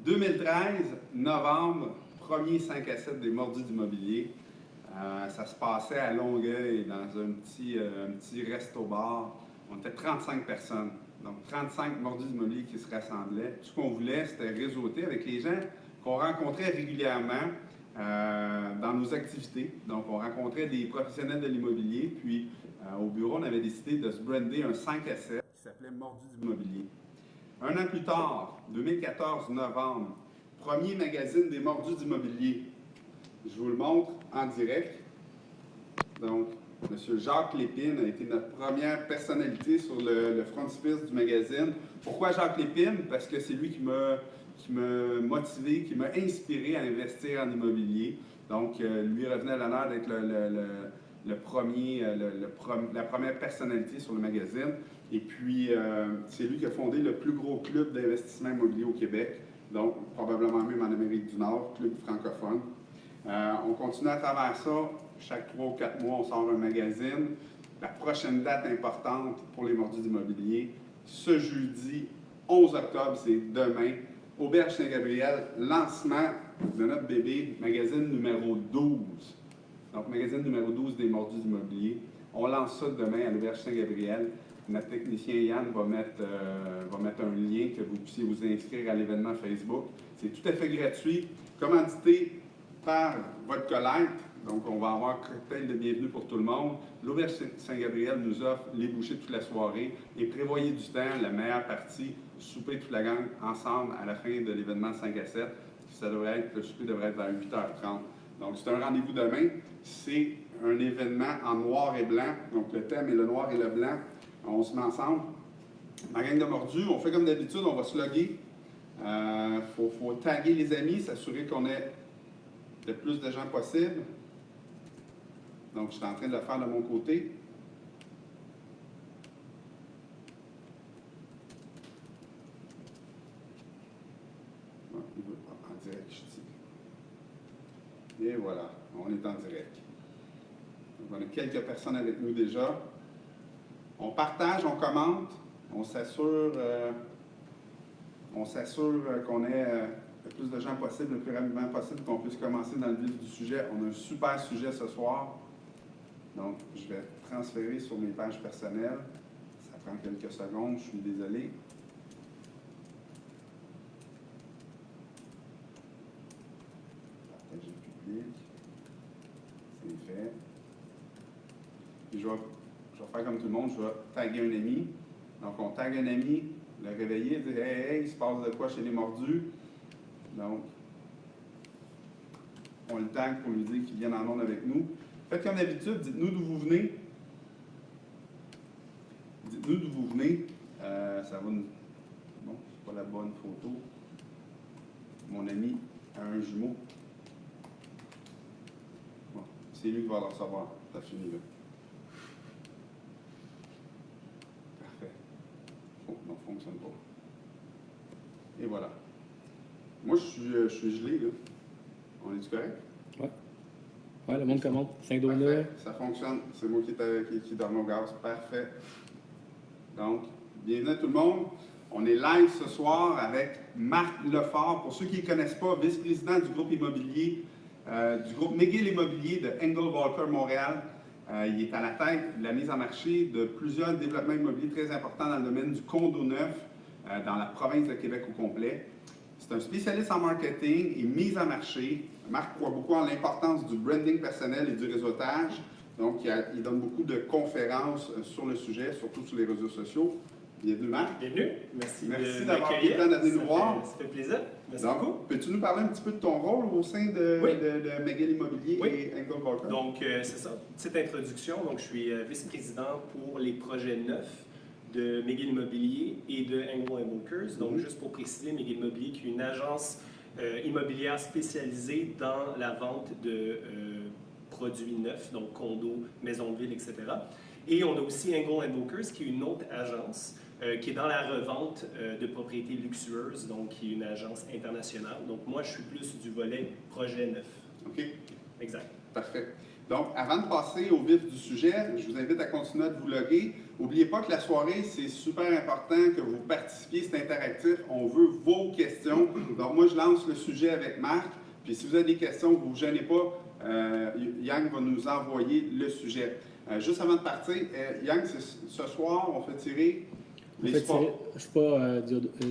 2013, novembre, premier 5 à 7 des Mordus d'immobilier. Ça se passait à Longueuil, dans un petit resto-bar. On était 35 personnes. Donc, 35 Mordus d'immobilier qui se rassemblaient. Tout ce qu'on voulait, c'était réseauter avec les gens qu'on rencontrait régulièrement dans nos activités. Donc, on rencontrait des professionnels de l'immobilier. Puis, au bureau, on avait décidé de se brander un 5 à 7 qui s'appelait Mordus d'immobilier. Un an plus tard, 2014, novembre, premier magazine des Mordus d'immobilier. Je vous le montre en direct. Donc, M. Jacques Lépine a été notre première personnalité sur le frontispice du magazine. Pourquoi Jacques Lépine? Parce que c'est lui qui m'a motivé, qui m'a inspiré à investir en immobilier. Donc, lui revenait à l'honneur d'être la première personnalité sur le magazine. Et puis, c'est lui qui a fondé le plus gros club d'investissement immobilier au Québec, donc probablement même en Amérique du Nord, club francophone. On continue à travers ça. Chaque 3 ou 4 mois, on sort un magazine. La prochaine date importante pour les Mordus d'immobilier, ce jeudi 11 octobre, c'est demain, Auberge Saint-Gabriel, lancement de notre bébé, magazine numéro 12. Donc, magazine numéro 12 des Mordus d'immobilier. On lance ça demain à l'Auberge Saint-Gabriel. Notre technicien Yann va mettre un lien que vous puissiez vous inscrire à l'événement Facebook. C'est tout à fait gratuit, commandité par votre collecte. Donc, on va avoir un cocktail de bienvenue pour tout le monde. L'Auberge Saint-Gabriel nous offre les bouchées toute la soirée et prévoyez du temps, la meilleure partie, souper toute la gang ensemble à la fin de l'événement 5 à 7. Le souper devrait être vers 8h30. Donc, c'est un rendez-vous demain. C'est un événement en noir et blanc. Donc, le thème est le noir et le blanc. On se met ensemble. Ma gang de mordus, on fait comme d'habitude, on va se loguer. Faut taguer les amis, s'assurer qu'on ait le plus de gens possible. Donc, je suis en train de le faire de mon côté. Bon, il veut pas en direct, je dis. Et voilà, on est en direct. Donc, on a quelques personnes avec nous déjà. On partage, on commente, on s'assure qu'on ait le plus de gens possible, le plus rapidement possible, qu'on puisse commencer dans le vif du sujet. On a un super sujet ce soir. Donc, je vais transférer sur mes pages personnelles. Ça prend quelques secondes, je suis désolé. Partager public. C'est fait. Puis je vais faire comme tout le monde, je vais taguer un ami. Donc, on tague un ami, le réveiller, dire « Hey, il se passe de quoi chez les mordus? » Donc, on le tague pour lui dire qu'il vienne en onde avec nous. Faites comme d'habitude, dites-nous d'où vous venez. Dites-nous d'où vous venez. Ça va nous... Bon, c'est pas la bonne photo. Mon ami a un jumeau. Bon, c'est lui qui va le recevoir. Ça finit là. Parfait. Oh, non, ça ne fonctionne pas. Et voilà. Moi, je suis gelé, là. On est-tu correct? Oui. Oui, le monde commande. 5 $. Ça fonctionne. C'est moi qui donne mon gaz. Parfait. Donc, bienvenue à tout le monde. On est live ce soir avec Marc Lefort. Pour ceux qui ne connaissent pas, vice-président du groupe immobilier, du groupe McGill Immobilier de Engel Walker Montréal. Il est à la tête de la mise en marché de plusieurs développements immobiliers très importants dans le domaine du condo neuf dans la province de Québec au complet. C'est un spécialiste en marketing et mise en marché. Marc croit beaucoup en l'importance du branding personnel et du réseautage. Donc, il donne beaucoup de conférences sur le sujet, surtout sur les réseaux sociaux. Bienvenue, Marc. Bienvenue. Merci d'avoir pris le temps de venir nous voir. Ça fait plaisir. Merci Donc, beaucoup. peux-tu nous parler un petit peu de ton rôle au sein de McGill Immobilier et Engel Walker? Donc, c'est ça. Petite introduction. Donc, je suis vice-président pour les projets neufs de McGill Immobilier et de Engel Walker. Donc, juste pour préciser, McGill Immobilier qui est une agence immobilière spécialisée dans la vente de produits neufs, donc condos, maisons de ville, etc. Et on a aussi Engel Walker, qui est une autre agence qui est dans la revente de propriétés luxueuses, donc qui est une agence internationale. Donc, moi, je suis plus du volet projet neuf. OK. Exact. Parfait. Donc, avant de passer au vif du sujet, je vous invite à continuer à vous loguer. N'oubliez pas que la soirée, c'est super important que vous participiez, c'est interactif. On veut vos questions. Donc, moi, je lance le sujet avec Marc. Puis, si vous avez des questions, vous ne vous gênez pas. Yang va nous envoyer le sujet. Juste avant de partir, Yang, ce soir, on fait tirer les sports. C'est pas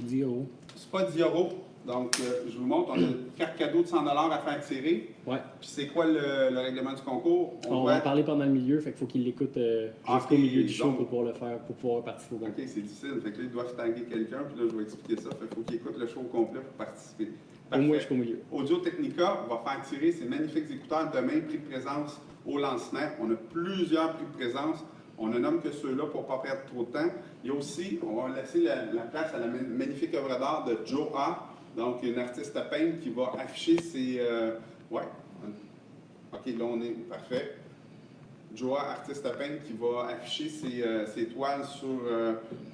Dioro. C'est pas Dioro. Donc, je vous montre, on a une carte cadeau de 100 $ à faire tirer. Ouais. Puis c'est quoi le règlement du concours? On va en parler pendant le milieu, fait qu'il faut qu'il l'écoute jusqu'au milieu du show pour pouvoir le faire, pour pouvoir participer au concours. OK, c'est difficile. Fait que là, ils doivent taguer quelqu'un, puis là, je vais expliquer ça. Fait qu'il faut qu'il écoute le show au complet pour participer. Au moins jusqu'au milieu. Audio Technica va faire tirer ces magnifiques écouteurs demain, prix de présence au lancement. On a plusieurs prix de présence. On ne nomme que ceux-là pour ne pas perdre trop de temps. Il y a aussi, on va laisser la place à la magnifique œuvre d'art de Joa. Donc, une artiste à peindre qui va afficher ses... ouais. OK, là, on est parfait. Joa, artiste à peindre, qui va afficher ses toiles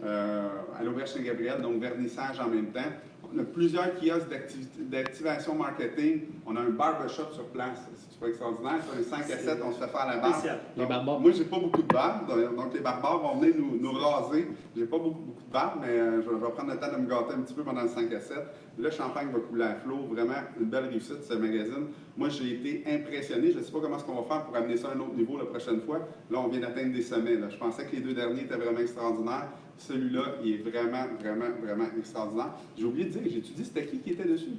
à l'Auberge Saint-Gabriel, donc vernissage en même temps. On a plusieurs kiosques d'activation marketing. On a un barbershop sur place. C'est pas extraordinaire. Sur les 5 à 7, on se fait faire la barbe. Les barbares. Moi, j'ai pas beaucoup de barbe, donc les barbares vont venir nous raser. J'ai pas beaucoup de barbe, mais je vais prendre le temps de me gâter un petit peu pendant le 5 à 7. Le champagne va couler à flot. Vraiment, une belle réussite, ce magazine. Moi, j'ai été impressionné. Je ne sais pas comment est-ce qu'on va faire pour amener ça à un autre niveau la prochaine fois. Là, on vient d'atteindre des sommets. Là. Je pensais que les 2 derniers étaient vraiment extraordinaires. Celui-là, il est vraiment, vraiment, vraiment extraordinaire. J'ai oublié de dire, j'ai étudié, c'était qui était dessus?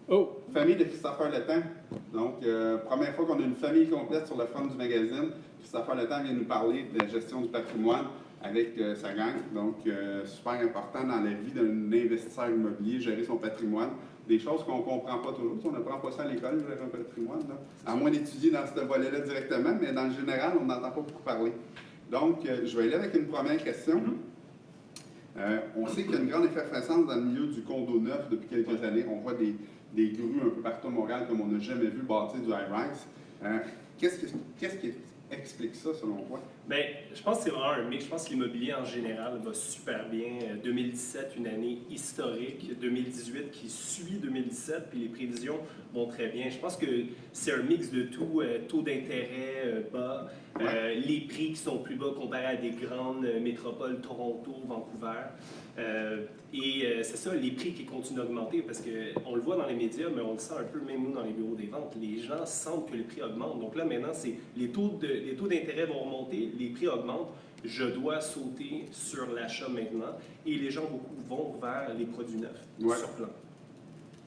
Oh! Famille de Christopher Letang. Donc, première fois qu'on a une famille complète sur le front du magazine. Christopher Letang vient nous parler de la gestion du patrimoine avec sa gang. Donc, super important dans la vie d'un investisseur immobilier, gérer son patrimoine. Des choses qu'on ne comprend pas toujours. On n'apprend pas ça à l'école, gérer un patrimoine. Là. À moins d'étudier dans ce volet-là directement, mais dans le général, on n'entend pas beaucoup parler. Donc, je vais aller avec une première question. On sait qu'il y a une grande effervescence dans le milieu du condo neuf depuis quelques années. On voit des grues un peu partout à Montréal comme on n'a jamais vu bâtir du high-rise. Qu'est-ce qui explique ça, selon toi? Bien, je pense que c'est vraiment un mix. Je pense que l'immobilier en général va super bien. 2017, une année historique. 2018 qui suit 2017, puis les prévisions vont très bien. Je pense que c'est un mix de tout. Taux d'intérêt bas, les prix qui sont plus bas comparés à des grandes métropoles, Toronto, Vancouver. C'est ça, les prix qui continuent d'augmenter parce qu'on le voit dans les médias, mais on le sent un peu même nous dans les bureaux des ventes. Les gens sentent que les prix augmentent. Donc là, maintenant, les taux d'intérêt vont remonter, les prix augmentent. Je dois sauter sur l'achat maintenant. Et les gens beaucoup vont vers les produits neufs sur plan.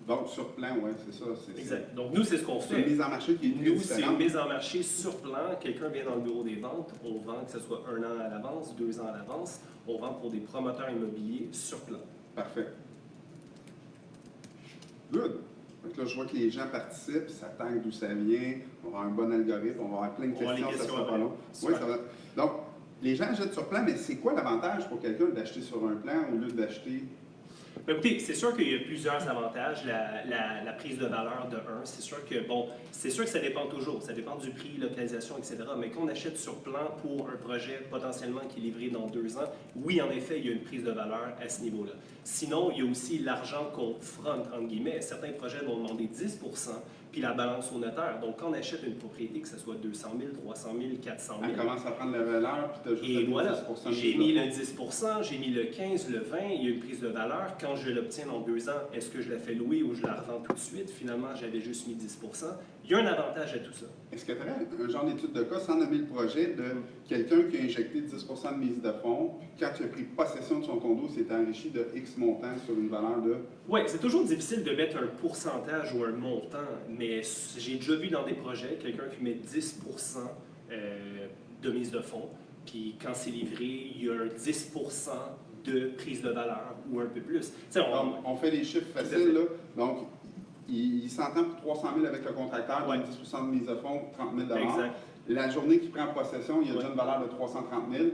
Donc, sur plan, oui, c'est ça. Exact. Donc, nous, c'est ce qu'on fait. C'est une mise en marché qui est très Nous, c'est différente. une mise en marché sur plan. Quelqu'un vient dans le bureau des ventes, on vend que ce soit 1 an à l'avance, 2 ans à l'avance. On vend pour des promoteurs immobiliers sur plan. Parfait. Good. Donc là, je vois que les gens participent, ça tangue d'où ça vient, on va avoir un bon algorithme, on va avoir plein de questions, ça sera pas long. Oui, ça va. Donc, les gens achètent sur plan, mais c'est quoi l'avantage pour quelqu'un d'acheter sur un plan au lieu d'acheter... Ben, écoutez, c'est sûr qu'il y a plusieurs avantages. La prise de valeur de 1, c'est sûr que ça dépend toujours. Ça dépend du prix, localisation, etc. Mais quand on achète sur plan pour un projet potentiellement qui est livré dans 2 ans, oui, en effet, il y a une prise de valeur à ce niveau-là. Sinon, il y a aussi l'argent qu'on front, entre guillemets. Certains projets vont demander 10 puis la balance au notaire. Donc, quand on achète une propriété, que ce soit 200 000, 300 000, 400 000... Elle commence à prendre la valeur, puis tu as juste et voilà, 10% j'ai mis le 10 j'ai mis le 15 le 20 il y a une prise de valeur. Quand je l'obtiens dans 2 ans, est-ce que je la fais louer ou je la revends tout de suite? Finalement, j'avais juste mis 10 Il y a un avantage à tout ça. Est-ce que tu aurais un genre d'étude de cas, sans nommer le projet, de quelqu'un qui a injecté 10 de mise de fonds, puis quand il a pris possession de son condo, s'est enrichi de X montant sur une valeur de... Oui, c'est toujours difficile de mettre un pourcentage ou un montant, mais j'ai déjà vu dans des projets quelqu'un qui met 10 de mise de fonds, puis quand c'est livré, il y a un 10 de prise de valeur ou un peu plus. On fait des chiffres faciles, là. Donc, il s'entend pour 300 000 avec le contracteur, donc 10 de mise de fonds, 30 000 Exact. La journée qu'il prend possession, il y a déjà une valeur de 330 000.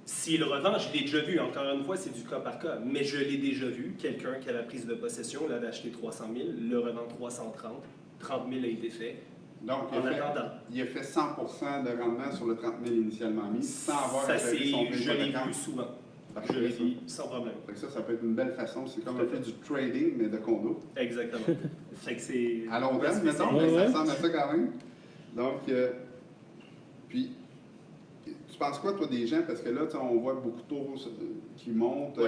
S'il le revend, je l'ai déjà vu. Encore une fois, c'est du cas par cas. Mais je l'ai déjà vu. Quelqu'un qui a la prise de possession l'avait acheté 300 000, le revend 330. 30 000 a été fait. Donc, il a fait 100 de rendement sur le 30 000 initialement mis, sans avoir à gérer son prix je l'ai hypothécaire. vu souvent. Parfait, Je l'ai ça. vu sans problème. Fait que ça peut être une belle façon. C'est comme Tout un à peu fait. du trading, mais de condo. Exactement. Fait que c'est... À long terme, mettons, Ouais, mais ça ouais. ressemble à ça quand même. Donc, Puis, tu penses quoi, toi, des gens? Parce que là, on voit beaucoup de taux qui montent.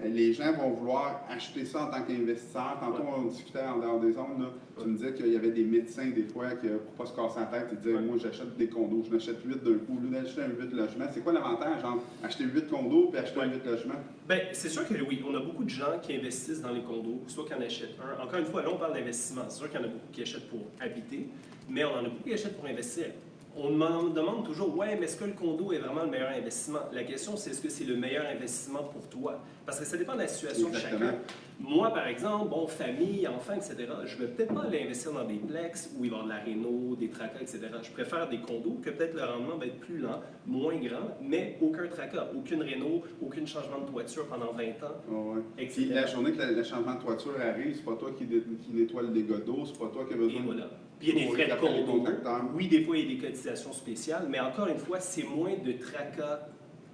Les gens vont vouloir acheter ça en tant qu'investisseur. Tantôt, on discutait en dehors des ondes. Là, tu me disais qu'il y avait des médecins, des fois, qui, pour ne pas se casser la tête, ils disaient moi, j'achète des condos, je m'achète 8 d'un coup, au lieu d'acheter un 8 logements. C'est quoi l'avantage entre acheter 8 condos puis acheter un 8 logements? Bien, c'est sûr que oui, on a beaucoup de gens qui investissent dans les condos, soit qui en achètent un. Encore une fois, là, on parle d'investissement. C'est sûr qu'il y en a beaucoup qui achètent pour habiter, mais on en a beaucoup qui achètent pour investir. On me demande toujours, ouais, mais est-ce que le condo est vraiment le meilleur investissement? La question, c'est est-ce que c'est le meilleur investissement pour toi? Parce que ça dépend de la situation de chacun. Moi, par exemple, bon, famille, enfants, etc., je ne vais peut-être pas aller investir dans des plex où il va y avoir de la réno, des tracas, etc. Je préfère des condos que peut-être le rendement va être plus lent, moins grand, mais aucun tracas, aucune réno, aucun changement de toiture pendant 20 ans. Oh, ouais. Etc. Puis la journée que le changement de toiture arrive, c'est pas toi qui nettoie le dégât d'eau, c'est pas toi qui as besoin Et voilà. Puis il y a des frais de condo. Oui, des fois, il y a des cotisations spéciales, mais encore une fois, c'est moins de tracas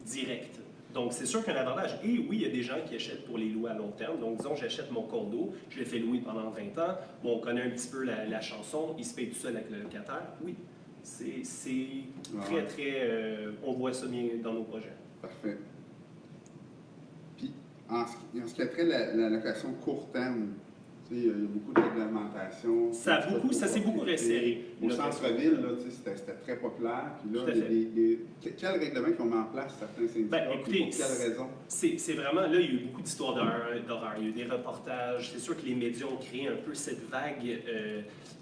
directs. Donc, c'est sûr qu'un avantage. Et oui, il y a des gens qui achètent pour les louer à long terme. Donc, disons, j'achète mon condo, je le fais louer pendant 20 ans. Bon, on connaît un petit peu la chanson, il se paye tout seul avec le locataire. Oui, c'est très, très... on voit ça bien dans nos projets. Parfait. Puis, en ce qui a trait la location court terme, il y a beaucoup de réglementation. Ça s'est beaucoup resserré. Au centre-ville, c'était très populaire. Puis là, quels règlements qu'ils ont mis en place certains syndicats? Écoutez, pour quelles raisons? C'est vraiment, là, il y a eu beaucoup d'histoires d'horreur. Il y a eu des reportages. C'est sûr que les médias ont créé un peu cette vague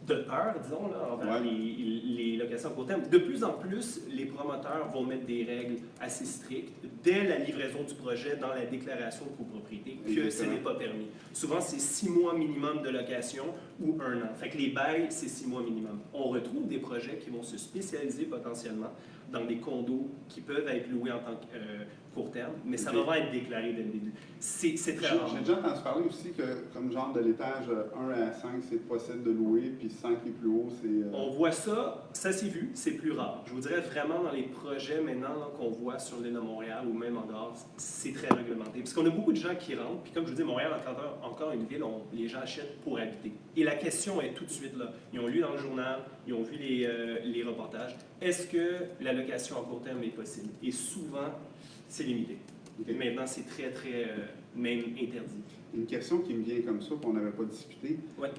de peur, disons, là, envers les locations à court terme. De plus en plus, les promoteurs vont mettre des règles assez strictes dès la livraison du projet dans la déclaration de copropriété que ce n'est pas permis. Souvent, c'est 6 mois minimum de location ou 1 an. Fait que les bails, c'est 6 mois minimum. On retrouve des projets qui vont se spécialiser potentiellement dans des condos qui peuvent être loués en tant que court terme, mais ça va être déclaré dès le début. C'est très rare. J'ai déjà entendu parler aussi que, comme genre de l'étage 1 à 5, c'est possible de louer, puis 5 et plus haut, c'est... On voit ça s'est vu, c'est plus rare. Je vous dirais vraiment dans les projets maintenant qu'on voit sur l'île de Montréal ou même en dehors, c'est très réglementé. Parce qu'on a beaucoup de gens qui rentrent, puis comme je vous dis, Montréal est encore une ville où les gens achètent pour habiter. Et la question est tout de suite là. Ils ont lu dans le journal, ils ont vu les reportages. Est-ce que la location à court terme est possible? Et souvent, c'est limité. Okay. Maintenant, c'est très, très, même interdit. Une question qui me vient comme ça, qu'on n'avait pas discuté. Ouais.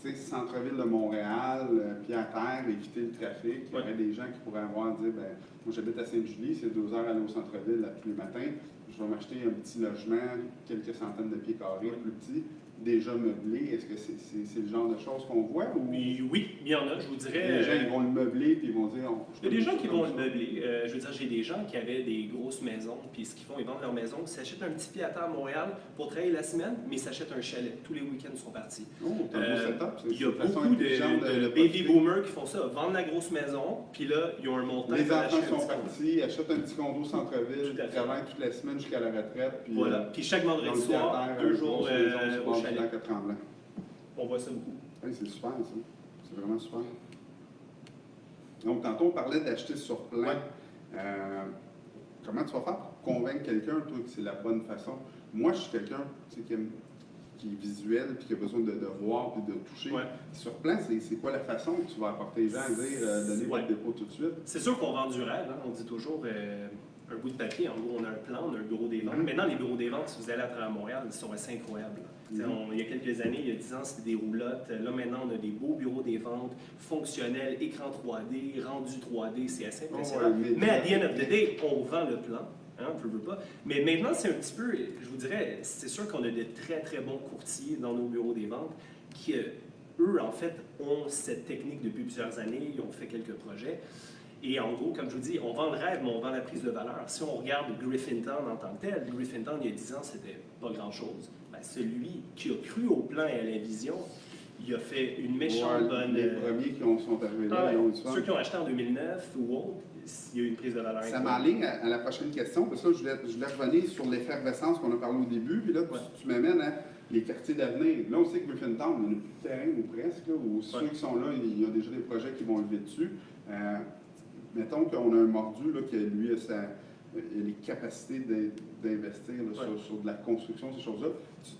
Tu sais, centre-ville de Montréal, pied-à-terre, éviter le trafic. Il y aurait des gens qui pourraient avoir dit, ben, moi j'habite à Sainte-Julie, c'est 2 heures à aller au centre-ville tous les matins. Je vais m'acheter un petit logement, quelques centaines de pieds carrés, plus petit, déjà meublé. Est-ce que c'est le genre de choses qu'on voit? Ou... Oui, il y en a, je vous dirais. Les gens ils vont le meubler puis ils vont dire... Il y a des gens qui vont le meubler. Je veux dire, j'ai des gens qui avaient des grosses maisons, puis ce qu'ils font, ils vendent leur maison, ils s'achètent un petit pied-à-terre à Montréal pour travailler la semaine, mais ils s'achètent un chalet. Tous les week-ends sont partis. Oh, t'as un beau setup. Il y a beaucoup de baby boomers qui font ça, vendent la grosse maison, puis là, ils ont un montant. Les enfants sont partis, achètent un petit condo centre-ville, travaillent toute la semaine jusqu'à la retraite. Puis, voilà. Puis chaque vendredi soir, 2 jours au chalet. On voit ça beaucoup. Oui, c'est super, ça. C'est vraiment super. Donc, tantôt, on parlait d'acheter sur plan. Ouais. Comment tu vas faire pour convaincre quelqu'un, toi, que c'est la bonne façon? Moi, je suis quelqu'un qui est visuel puis qui a besoin de voir puis de toucher. Ouais. Sur plan, c'est quoi la façon que tu vas apporter les gens à dire donner votre dépôt tout de suite? C'est sûr qu'on vend du rêve. Hein? On dit toujours un bout de papier. En gros, on a un plan, on a un bureau des ventes. Maintenant, les bureaux des ventes, si vous allez à travers Montréal, ils sont assez incroyables. Il y a quelques années, il y a 10 ans, c'était des roulottes. Là, maintenant, on a des beaux bureaux des ventes, fonctionnels, écran 3D, rendu 3D, c'est assez impressionnant. Mais à the end of the day, on vend le plan. Hein, on ne veut pas. Mais maintenant, c'est un petit peu, je vous dirais, c'est sûr qu'on a de très, très bons courtiers dans nos bureaux des ventes qui, eux, en fait, ont cette technique depuis plusieurs années. Ils ont fait quelques projets. Et en gros, comme je vous dis, on vend le rêve, mais on vend la prise de valeur. Si on regarde Griffintown en tant que tel, Griffintown, il y a 10 ans, c'était pas grand-chose. Ben, celui qui a cru au plan et à la vision, il a fait une méchante bonne... Les premiers qui sont arrivés là, ils ont eu du fun. Ceux qui ont acheté en 2009 ou autre, il y a eu une prise de valeur. Ça m'enligne à la prochaine question, parce que là, je voulais revenir sur l'effervescence qu'on a parlé au début, puis là, tu m'amènes à les quartiers d'avenir. Là, on sait que Griffintown, il y a plus de terrain ou presque, là, où ceux qui sont là, il y a déjà des projets qui vont lever dessus. Mettons qu'on a un mordu là, qui lui a les capacités d'investir sur de la construction, ces choses-là,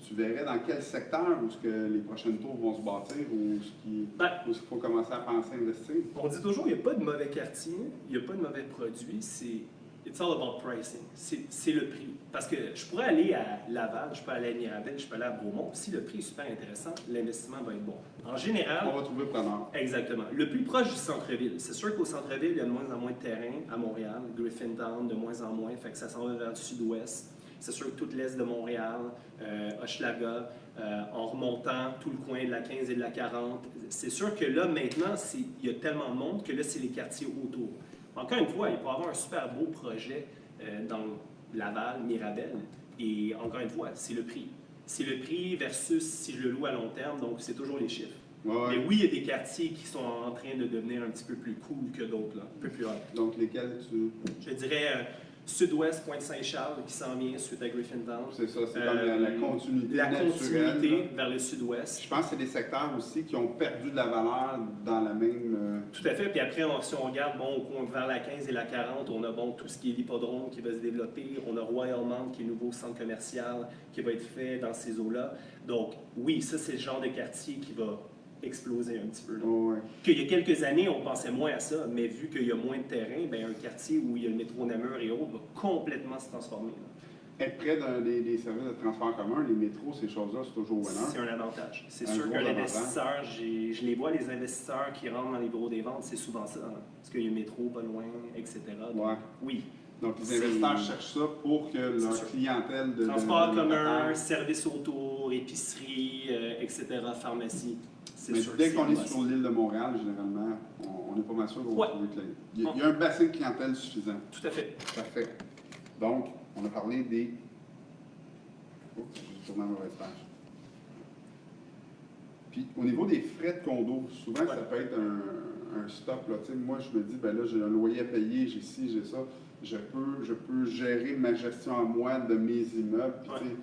tu verrais dans quel secteur où est-ce que les prochaines tours vont se bâtir ou où est-ce qu'il faut commencer à penser à investir? On dit toujours, il n'y a pas de mauvais quartier, il n'y a pas de mauvais produit, c'est it's all about pricing. C'est le prix. Parce que je pourrais aller à Laval, je peux aller à Mirabel, je peux aller à Bromont. Si le prix est super intéressant, l'investissement va être bon. En général... On va trouver preneur. Exactement. Le plus proche du centre-ville. C'est sûr qu'au centre-ville, il y a de moins en moins de terrain à Montréal. Griffintown, de moins en moins. Fait que ça s'en va vers le sud-ouest. C'est sûr que tout l'est de Montréal, Hochelaga, en remontant tout le coin de la 15 et de la 40. C'est sûr que là, maintenant, il y a tellement de monde que là, c'est les quartiers autour. Encore une fois, il peut y avoir un super beau projet dans Laval, Mirabel. Et encore une fois, c'est le prix. C'est le prix versus si je le loue à long terme, donc c'est toujours les chiffres. Ouais. Mais oui, il y a des quartiers qui sont en train de devenir un petit peu plus cool que d'autres, là, un peu plus hot. Donc lesquels tu... Je dirais sud-ouest, Pointe-Saint-Charles, qui s'en vient suite à Griffintown. C'est ça, c'est comme la continuité la naturelle. continuité vers le sud-ouest. Je pense que c'est des secteurs aussi qui ont perdu de la valeur dans la même... Tout à fait. Puis après, si on regarde vers la 15 et la 40, on a tout ce qui est l'hippodrome qui va se développer. On a Royal Mount, qui est le nouveau centre commercial qui va être fait dans ces eaux-là. Donc, oui, ça, c'est le genre de quartier qui va exploser un petit peu. Ouais. Qu'il y a quelques années, on pensait moins à ça, mais vu qu'il y a moins de terrain, bien, un quartier où il y a le métro Namur et autres va complètement se transformer. Là. Être près des services de transport en commun, les métros, ces choses-là, c'est toujours winner. C'est un avantage. C'est Un sûr gros qu'un avantage. investisseur, je les vois, les investisseurs qui rentrent dans les bureaux des ventes, c'est souvent ça. Hein, parce qu'il y a le métro pas loin, etc. Donc, Ouais. oui. Donc, les investisseurs cherchent ça pour que leur sûr. clientèle de Transport de commun, locataires- services autour, épicerie, etc., pharmacie. C'est Mais sûr dès que qu'on est c'est sur l'île de Montréal, généralement, on est pas mal sûr qu'on Ouais. va trouver que il y a un bassin de clientèle suffisant. Tout à fait. Parfait. Donc, on a parlé des... Oh, j'ai tourné à la mauvaise page. Puis, au niveau des frais de condo, souvent, ça peut être un stop. Là. Tu sais, moi, je me dis, ben là, j'ai un loyer à payer, j'ai ci, j'ai ça. Je peux gérer ma gestion à moi de mes immeubles. Puis, tu sais,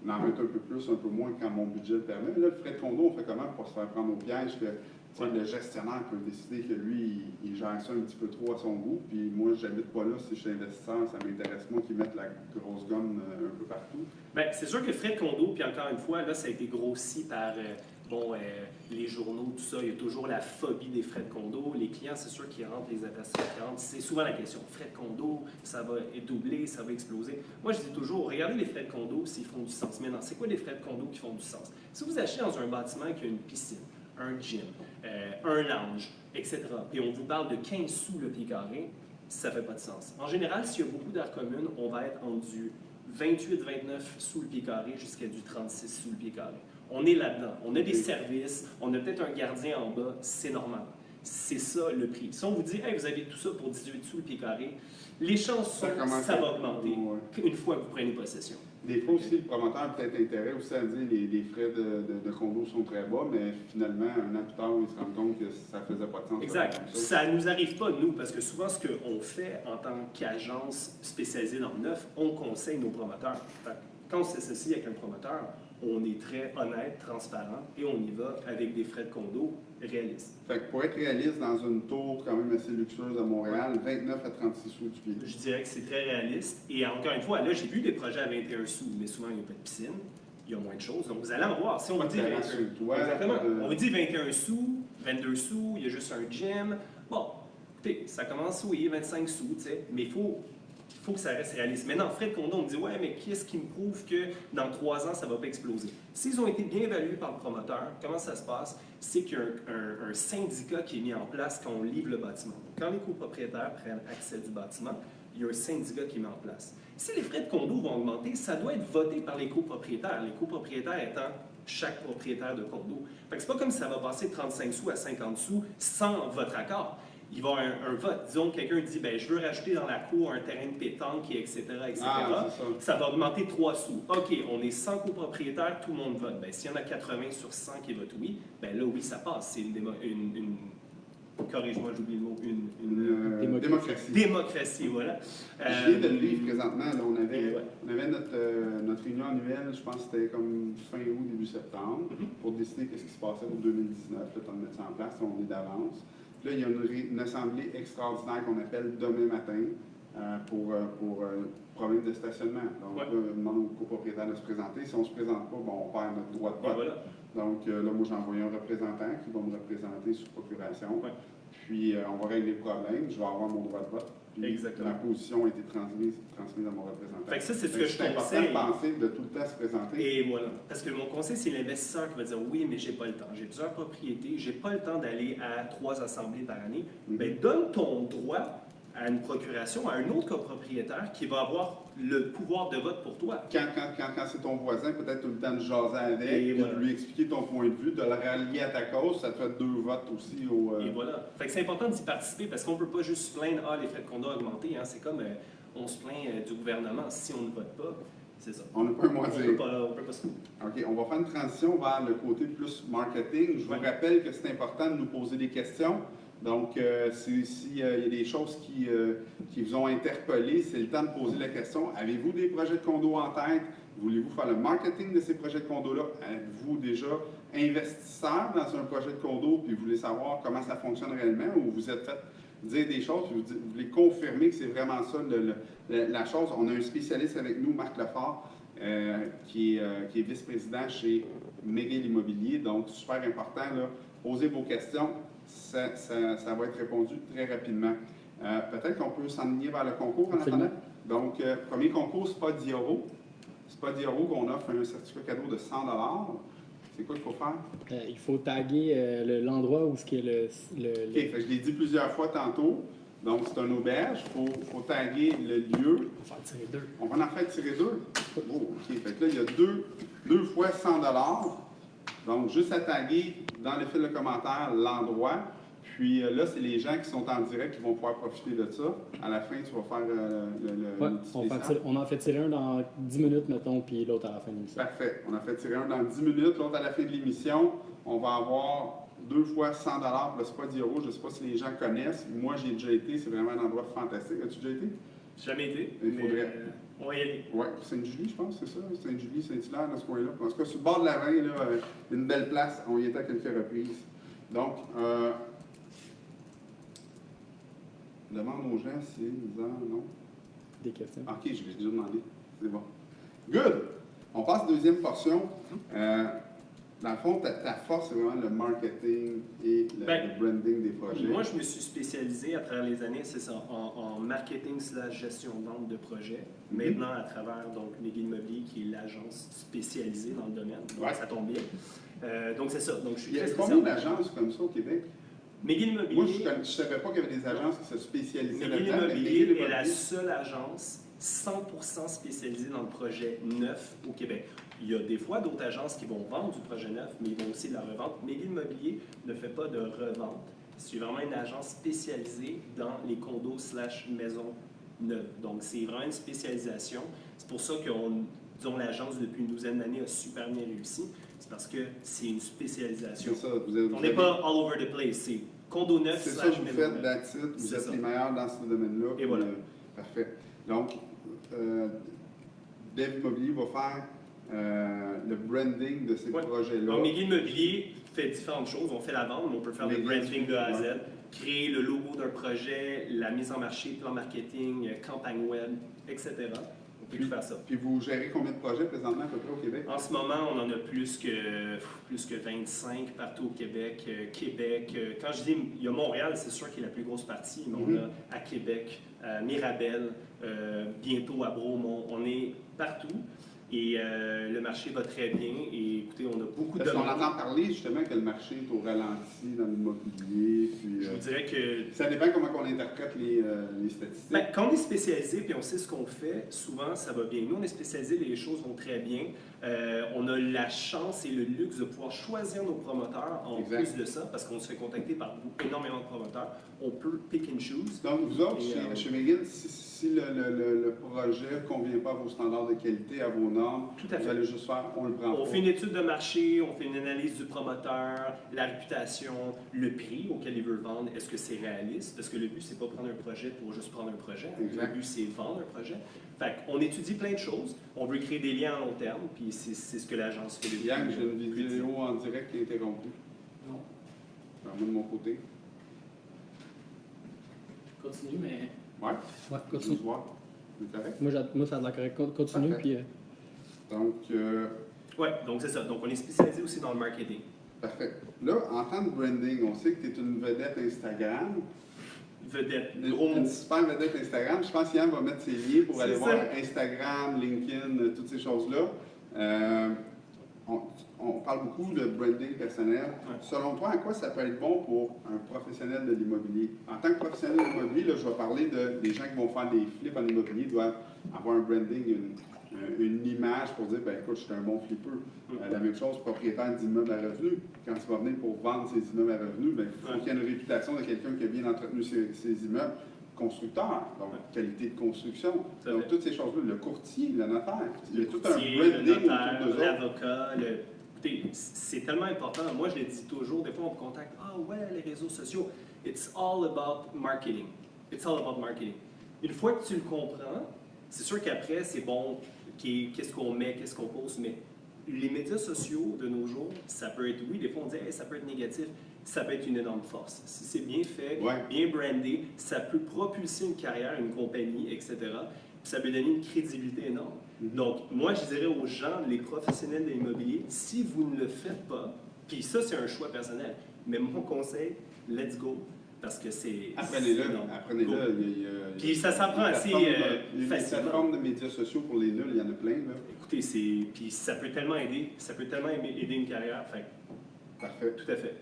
en mettre un peu plus, un peu moins quand mon budget le permet. Mais là, le frais de condo, on fait comment pour se faire prendre au piège que tu sais, le gestionnaire peut décider que lui, il gère ça un petit peu trop à son goût. Puis moi, j'habite pas là, si je suis investisseur, ça m'intéresse moins qu'ils mettent la grosse gomme un peu partout. Bien, c'est sûr que frais de condo, puis encore une fois, là, ça a été grossi par les journaux, tout ça. Il y a toujours la phobie des frais de condo. Les clients, c'est sûr qu'ils rentrent, les investisseurs qui rentrent. C'est souvent la question. Frais de condo, ça va doubler, ça va exploser. Moi, je dis toujours, regardez les frais de condo s'ils font du sens. Maintenant, c'est quoi les frais de condo qui font du sens? Si vous achetez dans un bâtiment qui a une piscine, un gym, un lounge, etc., puis on vous parle de 15 sous le pied carré, ça ne fait pas de sens. En général, s'il y a beaucoup d'aires communes, on va être en du 28-29 sous le pied carré jusqu'à du 36 sous le pied carré. On est là-dedans. On a des services, on a peut-être un gardien en bas, c'est normal. C'est ça le prix. Si on vous dit, hey, vous avez tout ça pour 18 sous le pied carré, les chances sont que ça va augmenter une fois que vous prenez possession. Des fois aussi, le promoteur a peut-être intérêt aussi à dire que les frais de condo sont très bas, mais finalement, un an plus tard, il se rend compte que ça faisait pas de sens. Exact. Ça ne nous arrive pas, nous, parce que souvent, ce qu'on fait en tant qu'agence spécialisée dans le neuf, on conseille nos promoteurs. Fait que quand on s'associe avec un promoteur, on est très honnête, transparent, et on y va avec des frais de condo réalistes. Fait que pour être réaliste dans une tour quand même assez luxueuse à Montréal, 29 à 36 sous du pied. Je dirais que c'est très réaliste. Et encore une fois, là, j'ai vu des projets à 21 sous, mais souvent, il n'y a pas de piscine, il y a moins de choses. Donc, vous allez en voir. Si on Pas vous de dit terrasse 21, sur le toit, exactement. pas de- On vous dit 21 sous, 22 sous, il y a juste un gym. Bon, écoutez, ça commence, oui, 25 sous, tu sais, mais il faut que ça reste réaliste. Maintenant, en frais de condo, on me dit, ouais, mais qu'est-ce qui me prouve que dans 3 ans, ça ne va pas exploser? S'ils ont été bien évalués par le promoteur, comment ça se passe? C'est qu'il y a un syndicat qui est mis en place quand on livre le bâtiment. Donc, quand les copropriétaires prennent accès du bâtiment, il y a un syndicat qui est mis en place. Si les frais de condo vont augmenter, ça doit être voté par les copropriétaires. Les copropriétaires étant chaque propriétaire de condo. Fait que c'est pas comme si ça va passer de 35 sous à 50 sous sans votre accord. Il va y avoir un vote. Disons que quelqu'un dit, ben, je veux rajouter dans la cour un terrain de pétanque, etc., etc. Ah, c'est ça. Ça va augmenter 3 sous. OK, on est 100 copropriétaires, tout le monde vote. Ben, s'il y en a 80 sur 100 qui votent oui, ben là, oui, ça passe. C'est une corrige-moi, j'oublie le mot, une démocratie. démocratie, voilà. Je viens de le vivre présentement. Là, on avait ouais. notre réunion annuelle, je pense que c'était comme fin août, début septembre, pour décider qu'est-ce qui se passait pour 2019, le temps de mettre ça en place, on est d'avance. Là, il y a une assemblée extraordinaire qu'on appelle demain matin. pour problème de stationnement. Donc, Ouais. on demande au copropriétaire de se présenter. Si on ne se présente pas, bon, on perd notre droit de Et vote. voilà. Donc, là, moi, j'ai envoyé un représentant qui va me représenter sur procuration. Ouais. Puis, on va régler le problème. Je vais avoir mon droit de vote. Puis, Exactement. ma position a été transmise à mon représentant. Fait que ça, c'est ce Fait que je c'est important conseille. de penser de tout le temps se présenter. Et voilà. Parce que mon conseil, c'est l'investisseur qui va dire oui, mais j'ai pas le temps. J'ai plusieurs propriétés, j'ai pas le temps d'aller à 3 assemblées par année. Bien, donne ton droit à une procuration à un autre copropriétaire qui va avoir le pouvoir de vote pour toi. Quand c'est ton voisin, peut-être tout le temps de jaser avec, Et voilà. de lui expliquer ton point de vue, de le rallier à ta cause, ça te fait 2 votes aussi au. Et voilà. Fait que c'est important d'y participer parce qu'on ne peut pas juste se plaindre, les frais de condo ont augmenté. Hein. C'est comme on se plaint du gouvernement si on ne vote pas. C'est ça. On n'a pas un mot à On dire. peut pas se. OK, on va faire une transition vers le côté plus marketing. Je vous Ouais. rappelle que c'est important de nous poser des questions. Donc, s'il y a des choses qui vous ont interpellé, c'est le temps de poser la question. Avez-vous des projets de condo en tête? Voulez-vous faire le marketing de ces projets de condo-là? Êtes-vous déjà investisseur dans un projet de condo puis vous voulez savoir comment ça fonctionne réellement ou vous êtes fait dire des choses puis vous voulez confirmer que c'est vraiment ça la chose? On a un spécialiste avec nous, Marc Lefort, qui est vice-président chez McGill Immobilier. Donc, super important, là, posez vos questions. Ça va être répondu très rapidement. Peut-être qu'on peut s'enligner vers le concours en Absolument. attendant. Donc, premier concours, c'est pas 10 €. C'est pas 10 € qu'on offre un certificat cadeau de 100 $. C'est quoi qu'il faut faire? Il faut taguer l'endroit où ce qui est OK, fait que je l'ai dit plusieurs fois tantôt. Donc, c'est un auberge. Il faut taguer le lieu. On va faire tirer 2. On va en faire tirer 2. Oh, OK. Fait que là, il y a deux fois 100 $. Donc, juste à taguer dans le fil de commentaires l'endroit. Puis là, c'est les gens qui sont en direct qui vont pouvoir profiter de ça. À la fin, tu vas faire le Ouais, petit spécial. on en fait tirer un dans 10 minutes, mettons, puis l'autre à la fin de l'émission. Parfait. On a fait tirer un dans 10 minutes, l'autre à la fin de l'émission. On va avoir 2 fois 100 $. Là, c'est pas 10 €. Je ne sais pas si les gens connaissent. Moi, j'ai déjà été. C'est vraiment un endroit fantastique. As-tu déjà été? Jamais été. Il mais, faudrait. on va y aller. Oui, Sainte-Julie, je pense, c'est ça. Sainte-Julie, Saint-Hilaire, dans ce coin-là. En tout cas, sur le bord de la Reine, là, une belle place. On y était à quelques reprises. Donc, demande aux gens s'ils en ont. Des questions. OK, je l'ai déjà demandé. C'est bon. Good! On passe à la deuxième portion. Dans le fond, ta force, c'est vraiment le marketing et le branding des projets. Moi, je me suis spécialisé à travers les années, c'est ça, en marketing / gestion de vente de projets. Maintenant, à travers donc McGill Immobilier, qui est l'agence spécialisée dans le domaine. Donc, Ouais. ça tombe bien. Donc, c'est ça. Donc, je suis Il y a très combien spécialisé. d'agences comme ça au Québec? McGill Moi, Immobilier, je ne savais pas qu'il y avait des agences qui se spécialisaient McGill là-dedans. mais Immobilier McGill est la Immobilier- seule agence 100% spécialisée dans le projet neuf au Québec. Il y a des fois d'autres agences qui vont vendre du projet neuf, mais ils vont aussi de la revente. McGill Immobilier ne fait pas de revente. C'est vraiment une agence spécialisée dans les condos / maisons neuves. Donc, c'est vraiment une spécialisation. C'est pour ça que disons, l'agence, depuis une douzaine d'années, a super bien réussi. C'est parce que c'est une spécialisation. C'est ça, On n'est pas all over the place. C'est condo neuf C'est / ça que vous maison faites, neuve. that's it. Vous C'est êtes ça. les meilleurs dans ce domaine-là. Et voilà. Parfait. Donc, Dev Immobilier va faire le branding de ces Ouais. projets-là. Donc, McGill Immobilier fait différentes choses. On fait la vente, mais on peut faire le McGill, branding de A à Z, ouais. créer le logo d'un projet, la mise en marché, plan marketing, campagne web, etc. On peut tout faire ça. Puis vous gérez combien de projets présentement à peu près au Québec? En ce moment, on en a plus que 25 partout au Québec. Québec, quand je dis, il y a Montréal, c'est sûr qui est la plus grosse partie, mais on a à Québec, à Mirabel, bientôt à Bromont. On est partout et le marché va très bien. Et écoutez, on a beaucoup de Parce qu'on demandes. entend parler justement que le marché est au ralenti dans l'immobilier. Puis, Je vous dirais que ça dépend comment on interprète les statistiques. ben, quand on est spécialisé puis on sait ce qu'on fait, souvent ça va bien. Nous, on est spécialisé, les choses vont très bien. On a la chance et le luxe de pouvoir choisir nos promoteurs en Exact. plus de ça, parce qu'on se fait contacter par énormément de promoteurs. On peut pick and choose. Donc, vous autres, Et, chez McGill, si le projet ne convient pas à vos standards de qualité, à vos normes, Tout à vous fait. allez juste faire, on le prend On pas. fait une étude de marché, on fait une analyse du promoteur, la réputation, le prix auquel il veut vendre. Est-ce que c'est réaliste? Parce que le but, c'est pas prendre un projet pour juste prendre un projet. Exact. Le but, c'est vendre un projet. Fait qu'on étudie plein de choses. On veut créer des liens à long terme, puis c'est ce que l'agence fait depuis. Yann, j'ai une vidéo en direct qui est interrompue. Non. Alors, moi, de mon côté. Continue, mais Ouais, Ouais, je continue. vous vois. C'est correct? Moi, ça a l'air correct. Continue, Parfait. puis... Donc, Ouais, donc c'est ça. Donc on est spécialisé aussi dans le marketing. parfait. Là, en temps de branding, on sait que tu es une vedette Instagram. Vedette, Une, gros une mot. super vedette Instagram. Je pense qu'Yann va mettre ses liens pour C'est aller ça. voir Instagram, LinkedIn, toutes ces choses-là. On parle beaucoup de branding personnel. Ouais. Selon toi, à quoi ça peut être bon pour un professionnel de l'immobilier? En tant que professionnel de l'immobilier, là, je vais parler des gens qui vont faire des flips en immobilier, doivent avoir un branding, une image pour dire, ben écoute, je suis un bon flipper. La même chose, propriétaire d'immeubles à revenus. Quand tu vas venir pour vendre ces immeubles à revenus, ben, il faut qu'il y ait une réputation de quelqu'un qui a bien entretenu ses immeubles. Constructeur, donc qualité de construction. Donc toutes ces choses-là, le courtier, le notaire, il y a tout un Le branding notaire, autour d'eux autres. l'avocat, écoutez, c'est tellement important. Moi, je le dis toujours, des fois, on me contacte, ah ouais, les réseaux sociaux. It's all about marketing. It's all about marketing. Une fois que tu le comprends, c'est sûr qu'après, c'est bon, qu'est-ce qu'on met, qu'est-ce qu'on poste, mais les médias sociaux de nos jours, ça peut être, oui, des fois on dit, hey, ça peut être négatif, ça peut être une énorme force. Si c'est bien fait, bien brandé, ça peut propulser une carrière, une compagnie, etc. Puis ça peut donner une crédibilité énorme. Donc, moi, je dirais aux gens, les professionnels de l'immobilier, si vous ne le faites pas, puis ça, c'est un choix personnel, mais mon conseil, let's go, parce que c'est... Apprenez-le, Go. Puis ça s'apprend assez Les facilement. plateformes de médias sociaux pour les nuls, il y en a plein, là. Écoutez, puis ça peut tellement aider, aider une carrière, fait Parfait. tout à fait.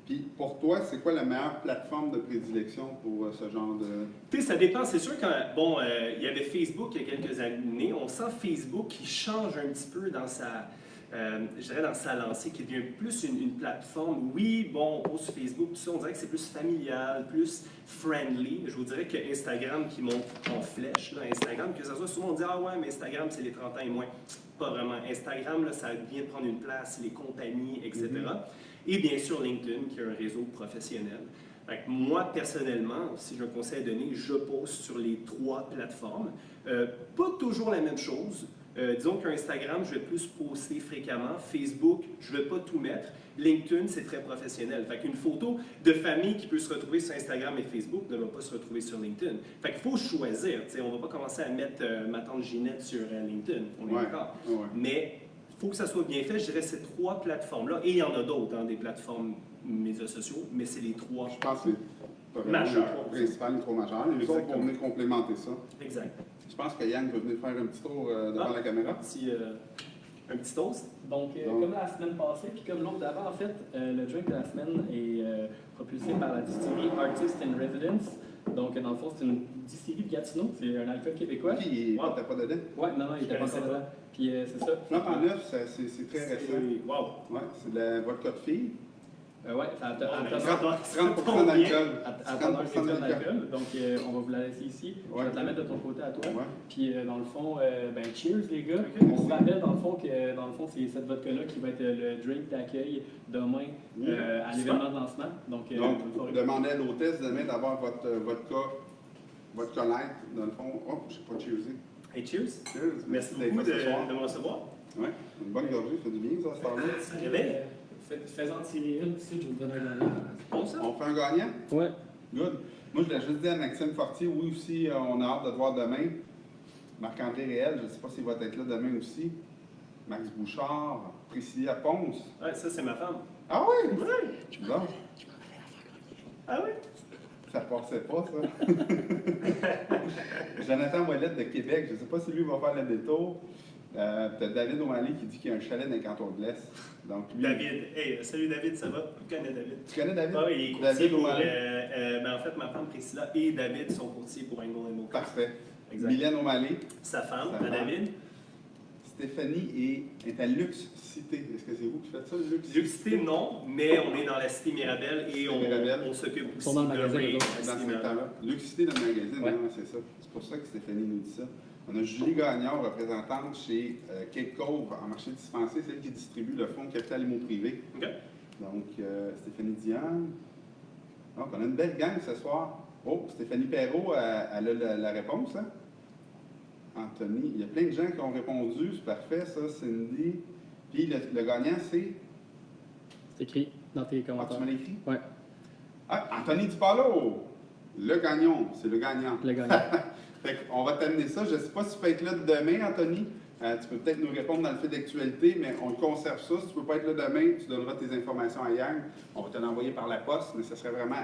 Puis pour toi, c'est quoi la meilleure plateforme de prédilection pour ce genre de... Tu sais, ça dépend. C'est sûr quand, il y avait Facebook il y a quelques années, on sent Facebook qui change un petit peu dans sa, je dirais dans sa lancée, qui devient plus une plateforme. Oui, bon, on pose sur Facebook, tout ça, on dirait que c'est plus familial, plus friendly. Je vous dirais que Instagram qui monte en flèche, là, Instagram, que ça soit souvent on dit, ah ouais, mais Instagram, c'est les 30 ans et moins. Pas vraiment. Instagram, là, ça vient de prendre une place, les compagnies, etc. Et bien sûr, LinkedIn, qui est un réseau professionnel. Fait que moi, personnellement, si j'ai un conseil à donner, je poste sur les 3 plateformes. Pas toujours la même chose. Disons qu'Instagram, je vais plus poster fréquemment. Facebook, je ne vais pas tout mettre. LinkedIn, c'est très professionnel. Fait qu'une photo de famille qui peut se retrouver sur Instagram et Facebook ne va pas se retrouver sur LinkedIn. Fait qu'il faut choisir. T'sais, on ne va pas commencer à mettre ma tante Ginette sur LinkedIn. On est d'accord. Mais il faut que ça soit bien fait. Je dirais ces 3 plateformes-là. Et il y en a d'autres, hein, des plateformes médias sociaux, mais c'est les 3. Je pense que c'est majeurs. les 3 majeurs. Les autres vont venir complémenter ça. Exact. Je pense que Yann veut venir faire un petit tour devant la caméra. Un petit toast. Donc, comme la semaine passée, puis comme l'autre d'avant, en fait, le drink de la semaine est propulsé par la distillerie Artist in Residence. Donc, dans le fond, c'est une distillerie de Gatineau, c'est un alcool québécois. Puis, il n'était pas dedans. Ouais, non, il était pas encore dedans. Puis, c'est ça. Flambe en neuf, c'est très récent. Wow. Ouais, c'est de la vodka de fille. Ouais, ça a 30% tombe bien. d'alcool. à 30% d'alcool. Donc, on va vous la laisser ici. Je vais te la mettre de ton côté à toi. Ouais. Puis, dans le fond, ben, cheers, les gars. Ok. On vous rappelle, dans le fond, que c'est cette vodka-là qui va être le drink d'accueil demain à l'événement de lancement. Donc, demandez à l'hôtesse demain d'avoir votre vodka light, dans le fond. Oh, je ne sais pas cheerser. Hey, cheers. Cheers. Merci d'être beaucoup là ce soir. de me recevoir. Ouais, une bonne gorgée, ça fait du bien, ça, ce temps-là. Ça réveille. Fais-en tirer une, tu sais, je vous donne un gagnant. Bon, ça? On fait un gagnant? Ouais. Good. Moi, je voulais juste dire à Maxime Fortier, oui aussi, on a hâte de te voir demain. Marc-André Réel, je ne sais pas s'il va être là demain aussi. Max Bouchard, Priscilla Ponce. Ouais, ça, c'est ma femme. Ah oui? Ouais. Bon, Ah oui? ça passait pas, ça. Jonathan Ouellette de Québec, je ne sais pas si lui va faire le détour. T'as David O'Malley qui dit qu'il y a un chalet dans les cantons de l'Est. Donc, lui, David. Hey, salut David, ça va? Tu connais David? Tu connais David? Ah oui, il est courtier David pour... O'Malley. en fait, ma femme Priscilla et David sont courtiers pour Angle & Mocha. Parfait. Exact. Mylène O'Malley. Sa femme, Sa femme. David. Stéphanie est à Luxe Cité. Est-ce que c'est vous qui faites ça, Luxe Luxité, non, mais on est dans la Cité Mirabelle et Mirabelle. on s'occupe aussi sont dans le magasin, de les autres, la Dans Cité ce Mirabelle. temps-là. Luxe Cité dans le magazine, Ouais. hein, c'est ça. C'est pour ça que Stéphanie nous dit ça. On a Julie Gagnon, représentante chez Cape Cove en marché dispensé, c'est elle qui distribue le fonds capital immo-privé. OK. Donc, Stéphanie Diane. Donc, on a une belle gang ce soir. Oh, Stéphanie Perrault, elle a la réponse, hein? Anthony, il y a plein de gens qui ont répondu, c'est parfait, ça, Cindy. Puis le gagnant, c'est. C'est écrit dans tes Ah, tu commentaires. me l'as écrit? Ouais. Ah, Anthony Dupalo! Le gagnant, c'est le gagnant. Le gagnant. Fait qu'on va t'amener ça. Je ne sais pas si tu peux être là demain, Anthony. Tu peux peut-être nous répondre dans le fait d'actualité, mais on conserve ça. Si tu ne peux pas être là demain, tu donneras tes informations à Yang. On va te l'envoyer par la poste, mais ce serait vraiment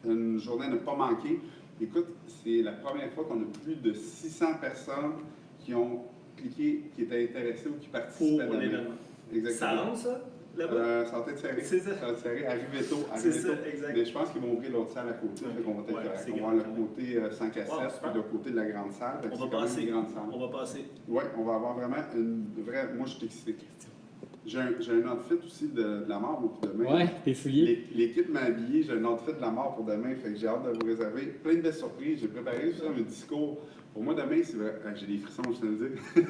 une journée à ne pas manquer. Écoute, c'est la première fois qu'on a plus de 600 personnes qui ont cliqué, qui étaient intéressées ou qui participaient Pour à l'événement. Exactement. Ça rentre, ça, là-bas? Ça va peut-être serré. C'est ça. Ça va être serré. Arrivez tôt. C'est ça, exact. Mais je pense qu'ils vont ouvrir l'autre salle à côté. Fait qu'on va peut-être correct. c'est On va grand, avoir le quand même. côté 5 à 7, Wow, puis le côté de la grande salle. Fait que On c'est va quand même passer. une grande salle. On va passer. Oui, on va avoir vraiment une vraie. Moi, je suis excité. J'ai un outfit aussi de la mort pour demain. Ouais, tes souliers. L'équipe m'a habillé, j'ai un outfit de la mort pour demain, fait que j'ai hâte de vous réserver. Plein de belles surprises. J'ai préparé tout ça, un discours. Pour moi, demain, c'est vrai. J'ai des frissons, je te le dis.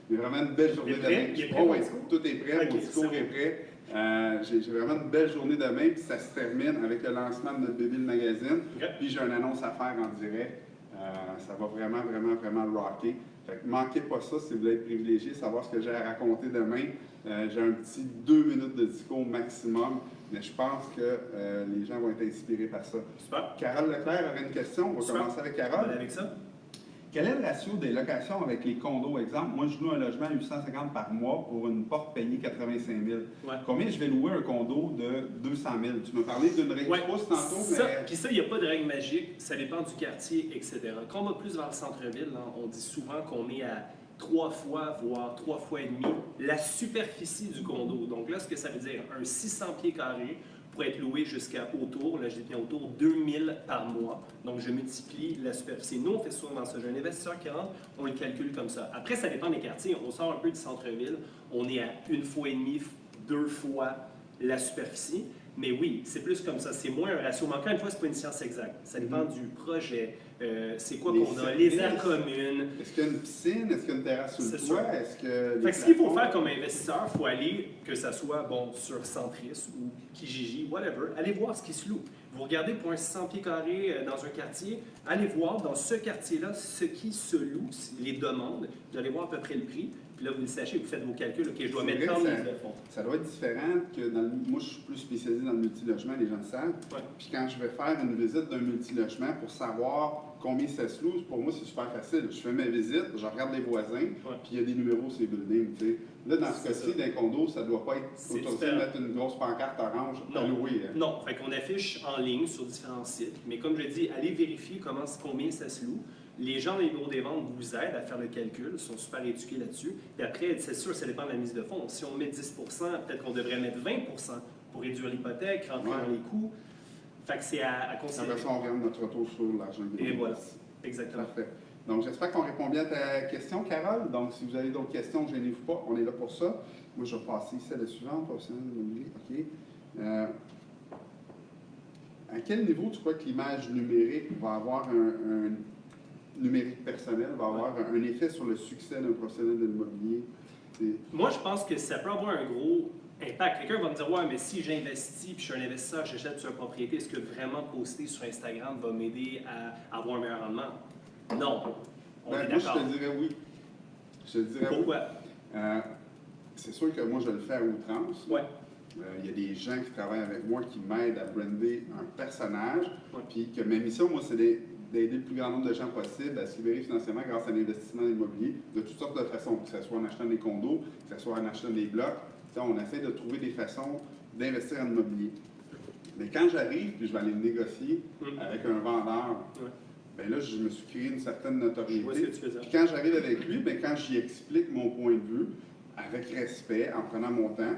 Il y a vraiment une belle journée Il est prêt? demain. Il est prêt, Oh, mon oui, discours? tout est prêt, Ok, mon discours c'est est prêt. J'ai vraiment une belle journée demain, puis ça se termine avec le lancement de notre bébé le magazine. Ok. Puis j'ai une annonce à faire en direct. Ça va vraiment, vraiment, vraiment rocker. Fait que manquez pas ça si vous voulez être privilégié, savoir ce que j'ai à raconter demain. J'ai un petit 2 minutes de discours maximum, mais je pense que les gens vont être inspirés par ça. Super. Carole Leclerc avait une question. On va Super. commencer avec On va Carole. aller avec ça. Quel est le ratio des locations avec les condos? Exemple, moi, je loue un logement à 850 par mois pour une porte payée 85 000. Ouais. Combien je vais louer un condo de 200 000? Tu m'as parlé d'une règle Ouais. fausse tantôt, Ça, mais... puis ça, il n'y a pas de règle magique, ça dépend du quartier, etc. Quand on va plus vers le centre-ville, là, on dit souvent qu'on est à 3 fois, voire 3 fois et demi la superficie du condo. Donc là, ce que ça veut dire, un 600 pieds carrés pour être loué jusqu'à autour, là je dis bien autour, 2000 par mois. Donc je multiplie la superficie. Nous, on fait souvent ça. J'ai un investisseur qui rentre, on le calcule comme ça. Après, ça dépend des quartiers. On sort un peu du centre-ville, on est à 1 fois et demi, 2 fois la superficie. Mais oui, c'est plus comme ça. C'est moins un ratio. Mais encore une fois, ce n'est pas une science exacte. Ça dépend du projet. C'est quoi Les qu'on a? Les aires services. communes. Est-ce qu'il y a une piscine? Est-ce qu'il y a une terrasse sur le C'est toit? sûr. Est-ce que les Fait que ce qu'il faut plafonds- faire comme investisseur, il faut aller, que ça soit bon, sur Centris ou Kijiji, whatever, allez voir ce qui se loue. Vous regardez pour un 600 pieds carrés dans un quartier, allez voir dans ce quartier-là ce qui se loue, les demandes, vous allez voir à peu près le prix, puis là vous le sachez, vous faites vos calculs, ok, je dois C'est mettre vrai tant que de ça- mise de fonds. Ça doit être différent que dans le... Moi, je suis plus spécialisé dans le multilogement, les gens le savent. Ouais. Puis quand je vais faire une visite d'un multilogement pour savoir combien ça se loue, pour moi, c'est super facile. Je fais ma visite, je regarde les voisins, puis il y a des numéros sur les buildings, tu sais. Là, dans ce C'est cas-ci, ça. d'un condo, ça ne doit pas être C'est autorisé de différent. mettre une grosse pancarte orange à Non. louer. Hein. Non, fait qu'on affiche en ligne sur différents sites, mais comme je dis, allez vérifier combien ça se loue. Les gens des bureaux des ventes vous aident à faire le calcul, ils sont super éduqués là-dessus. Puis après, c'est sûr, ça dépend de la mise de fonds. Si on met 10 peut-être qu'on devrait mettre 20 pour réduire l'hypothèque, rentrer Ouais. dans les coûts. Fait que c'est à considérer. Après ça, on regarde notre retour sur l'argent. Et voilà, exactement. Parfait. Donc, j'espère qu'on répond bien à ta question, Carole. Donc, si vous avez d'autres questions, gênez-vous pas, on est là pour ça. Moi, je vais passer celle suivante. OK. À quel niveau tu crois que l'image numérique va avoir un numérique personnel, va avoir un effet sur le succès d'un professionnel de l'immobilier? Moi, je pense que ça peut avoir un gros impact. Quelqu'un va me dire, ouais, mais si j'investis, puis je suis un investisseur, j'achète sur une propriété, est-ce que vraiment poster sur Instagram va m'aider à avoir un meilleur rendement? Non. On est Moi, je d'accord. te dirais oui. Je te dirais oui. Pourquoi? C'est sûr que moi, je le fais à outrance. Ouais. Il y a des gens qui travaillent avec moi qui m'aident à brander un personnage. Ouais. Puis que ma mission, moi, c'est d'aider le plus grand nombre de gens possible à se libérer financièrement grâce à l'investissement immobilier de toutes sortes de façons, que ce soit en achetant des condos, que ce soit en achetant des blocs. Tu sais, on essaie de trouver des façons d'investir en immobilier. Mais quand j'arrive, puis je vais aller négocier avec un vendeur, Ouais. bien là, je me suis créé une certaine Je vois ce que notoriété. tu veux dire. Puis quand j'arrive avec lui, bien, quand j'y explique mon point de vue, avec respect, en prenant mon temps,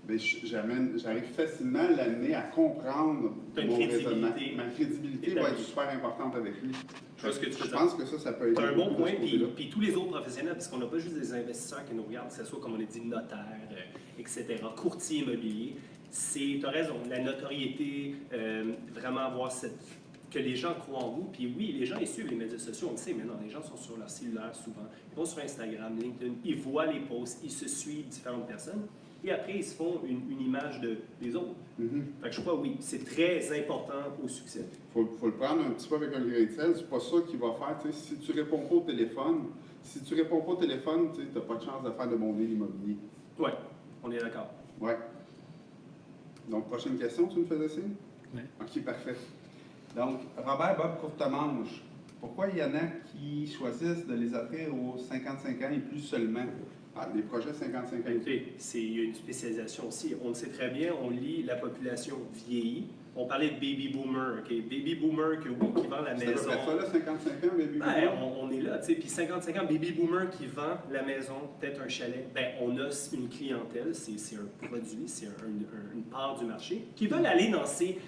bien, j'arrive facilement à l'amener à comprendre T'as une mon crédibilité. raisonnement. Ma crédibilité va Établie. être super importante avec lui. Je vois ce que tu veux Je dire. pense que ça peut être C'est un bon point, puis puis tous les autres professionnels, parce qu'on n'a pas juste des investisseurs qui nous regardent, que ce soit, comme on a dit, notaire, etc., courtier immobilier. Tu as raison, la notoriété, vraiment avoir que les gens croient en vous. Puis oui, les gens, ils suivent les médias sociaux, on le sait maintenant, les gens sont sur leur cellulaire souvent. Ils vont sur Instagram, LinkedIn, ils voient les posts, ils se suivent différentes personnes, et après, ils se font une image des autres. Fait que je crois, oui, c'est très important au succès. faut le prendre un petit peu avec un grain de sel. C'est pas ça qui va faire. Tu sais, si tu réponds pas au téléphone, tu n'as pas de chance de faire de bon deal immobilier. Oui, on est d'accord. Ouais. Donc, prochaine question, tu me faisais signe? Oui. OK, parfait. Donc, Robert Bob Courtemanche, pourquoi il y en a qui choisissent de les offrir aux 55 ans et plus seulement? Ah, les projets 55 ans et plus. Écoutez, il y a une spécialisation aussi. On le sait très bien, on lit la population vieillit. On parlait de baby boomer, OK? Baby boomer qui vend la C'est à peu maison. près ça, là, 55 ans, baby Ben, boomer? on est là, tu sais. Puis 55 ans, baby boomer qui vend la maison, peut-être un chalet. Ben, on a une clientèle, c'est un produit, c'est une part du marché, qui veulent aller dans ses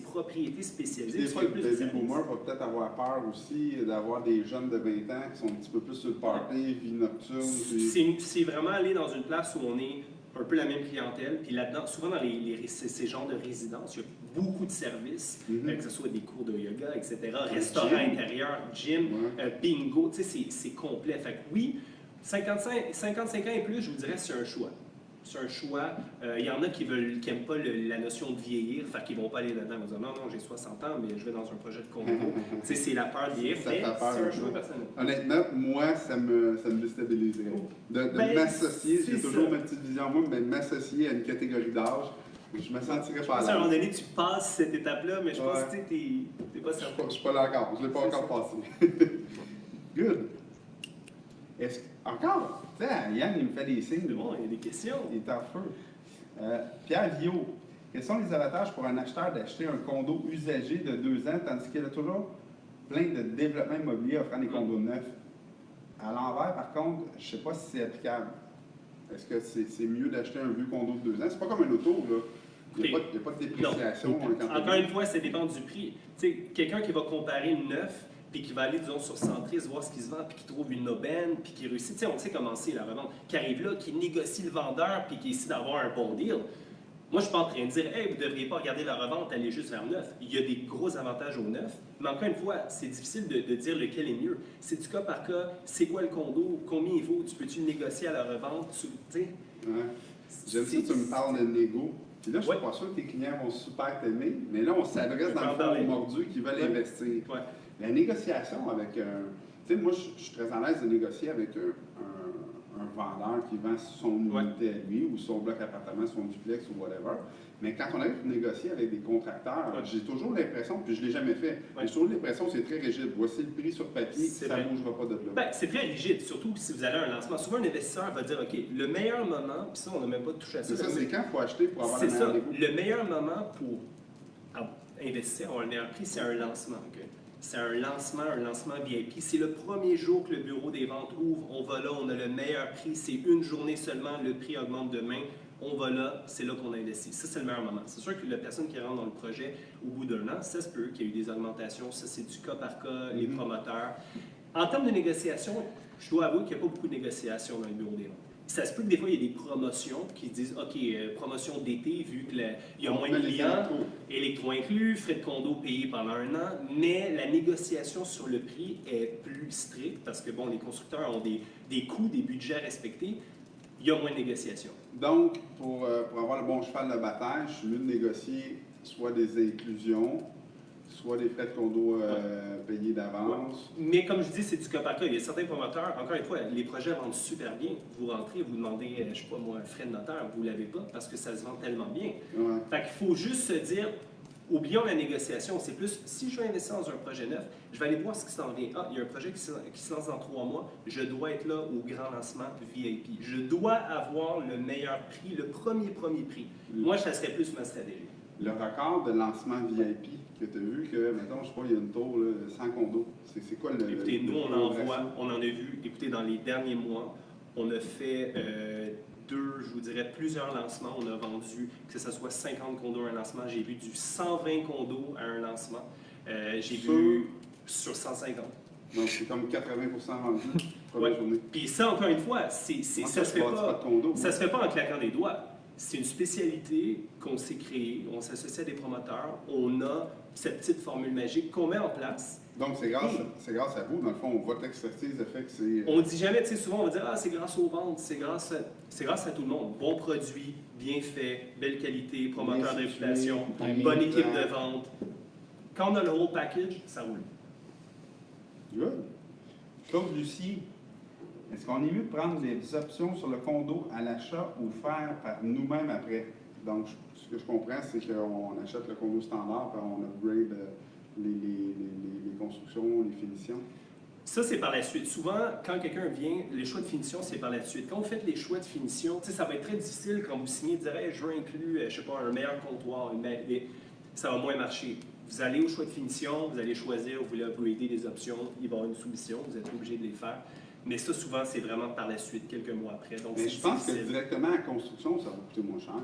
propriétés spécialisées. Des parce fois, qu'il y le a plus de baby services. boomer va peut-être avoir peur aussi d'avoir des jeunes de 20 ans qui sont un petit peu plus sur le party, vie nocturne. puis- C'est vraiment aller dans une place où on est un peu la même clientèle. Puis là-dedans, souvent dans ces genres de résidences, il y a beaucoup de services, que ce soit des cours de yoga, etc., restaurant gym. intérieur, gym, bingo, tu sais, c'est complet. Fait que oui, 55 ans et plus, je vous dirais, c'est un choix. C'est un choix. Il y en a qui n'aiment pas la notion de vieillir, fait qu'ils ne vont pas aller là-dedans. Ils vont dire non, j'ai 60 ans, mais je vais dans un projet de condo. Tu sais, c'est la peur de vieillir, Ça mais fait peur, c'est un un choix peu. personnel. Honnêtement, moi, ça me déstabiliserait. De Ben, m'associer, c'est j'ai toujours ça. ma petite vision, moi, mais m'associer à une catégorie d'âge, je me sentirais Je pas pense à qu'à un moment l'aise. donné, tu passes cette étape-là, mais je pense Ouais. que tu n'es pas Je certain. ne suis pas là encore, je ne l'ai pas C'est encore passé. Good. Encore? Tu sais, Yann, il me fait des signes. C'est bon, il y a des questions. Il est en feu. Pierre Viau, quels sont les avantages pour un acheteur d'acheter un condo usagé de 2 ans, tandis qu'il y a toujours plein de développements immobiliers offrant des condos neufs? À l'envers, par contre, je ne sais pas si c'est applicable. Est-ce que c'est mieux d'acheter un vieux condo de 2 ans? C'est pas comme un auto, là. Il n'y a, pas de dépréciation. quand Encore une fois, ça dépend du prix. Tu sais, quelqu'un qui va comparer une neuf, puis qui va aller, disons, sur Centris, voir ce qui se vend, puis qui trouve une aubaine, puis qui réussit. Tu sais, on sait comment c'est la revente. Qui arrive là, qui négocie le vendeur, puis qui essaie d'avoir un bon deal. Moi, je suis pas en train de dire, hey, vous ne devriez pas regarder la revente, allez juste vers neuf. Il y a des gros avantages au neuf, mais encore une fois, c'est difficile de dire lequel est mieux. C'est du cas par cas, c'est quoi le condo, combien il vaut, tu peux-tu le négocier à la revente, tu sais. Ouais. J'aime ça que tu me parles de négo. Puis là, je ne suis pas sûr que tes clients vont super t'aimer, mais là, on s'adresse dans le fond aux mordus qui veulent investir. Ouais. La négociation avec un. Tu sais, moi, je suis très à l'aise de négocier avec un vendeur qui vend son unité à lui, ou son bloc appartement, son duplex, ou whatever. Mais quand on arrive à négocier avec des contracteurs, j'ai toujours l'impression, puis je ne l'ai jamais fait, mais j'ai toujours l'impression que c'est très rigide. Voici le prix sur papier, ça ne bougera pas de là. Ben, c'est très rigide, surtout si vous allez à un lancement. Souvent, un investisseur va dire, OK, le meilleur moment, puis ça, on n'a même pas touché à ça. C'est ça, c'est quand il faut acheter pour avoir C'est le meilleur ça. négo. Le meilleur moment pour investir, avoir le meilleur prix, c'est un lancement. OK? C'est un lancement VIP. C'est le premier jour que le bureau des ventes ouvre. On va là, on a le meilleur prix. C'est une journée seulement. Le prix augmente demain. On va là, c'est là qu'on investit. Ça, c'est le meilleur moment. C'est sûr que la personne qui rentre dans le projet au bout d'un an, ça se peut qu'il y ait eu des augmentations. Ça, c'est du cas par cas, les promoteurs. En termes de négociation, je dois avouer qu'il n'y a pas beaucoup de négociations dans le bureau des ventes. Ça se peut que des fois, il y ait des promotions qui disent, OK, promotion d'été, vu qu'il y a moins de clients, électro inclus, frais de condo payés pendant un an, mais la négociation sur le prix est plus stricte parce que, bon, les constructeurs ont des coûts, des budgets à respecter. Il y a moins de négociations. Donc, pour avoir le bon cheval de bataille, je suis mieux de négocier soit des inclusions, soit des frais de condo payés d'avance. Mais comme je dis, c'est du cas par cas. Il y a certains promoteurs, encore une fois, les projets vendent super bien. Vous rentrez, vous demandez, je ne sais pas moi, un frais de notaire, vous ne l'avez pas parce que ça se vend tellement bien. Ouais. Fait qu'il faut juste se dire, oublions la négociation, c'est plus, si je veux investir dans un projet neuf, je vais aller voir ce qui s'en vient. Ah, il y a un projet qui se lance dans 3 mois, je dois être là au grand lancement VIP. Je dois avoir le meilleur prix, le premier prix. Moi, ça serait plus ma stratégie. Le record de lancement VIP que tu as vu, que, mettons, je sais pas, il y a une tour là, 100 condos. C'est quoi le. Écoutez, nous, ratio? on en a vu, écoutez, dans les derniers mois, on a fait je vous dirais, plusieurs lancements. On a vendu, que ce soit 50 condos à un lancement, j'ai vu du 120 condos à un lancement. J'ai vu sur 150. Donc, c'est comme 80% vendu première journée. Puis ça, encore une fois, ça se fait pas, ça se fait pas en claquant des doigts. C'est une spécialité qu'on s'est créée, on s'associe à des promoteurs, on a cette petite formule magique qu'on met en place. Donc, c'est grâce à vous, dans le fond, votre expertise a fait que c'est. On dit jamais, tu sais, souvent on va dire, ah, c'est grâce aux ventes, c'est grâce à tout le monde. Bon produit, bien fait, belle qualité, promoteur de réputation, bonne équipe de vente. Quand on a le whole package, ça roule. Good. Claude Lucie, est-ce qu'on est mieux de prendre des options sur le condo à l'achat ou faire par nous-mêmes après? Donc, ce que je comprends, c'est qu'on achète le condo standard, puis on upgrade les constructions, les finitions. Ça, c'est par la suite. Souvent, quand quelqu'un vient, les choix de finition, c'est par la suite. Quand vous faites les choix de finition, ça va être très difficile quand vous signez de dire hey, je veux inclure, je sais pas, un meilleur comptoir, ça va moins marcher. Vous allez au choix de finition, vous allez choisir, vous voulez upgrader des options, il va y avoir une soumission, vous êtes obligé de les faire. Mais ça, souvent, c'est vraiment par la suite, quelques mois après. Donc, mais je pense que directement à la construction, ça va coûter moins cher.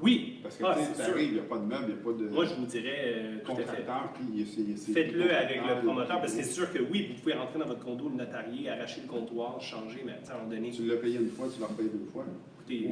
Oui, parce que tu sais, il n'y a pas de meubles, il n'y a pas de. Moi, je vous dirais contracteur, puis faites-le avec le promoteur, parce que c'est sûr que oui, vous pouvez rentrer dans votre condo, le notarier, arracher le comptoir, changer, mais à un moment donné. Tu l'as payé une fois, tu l'as payé 2 fois. Écoutez,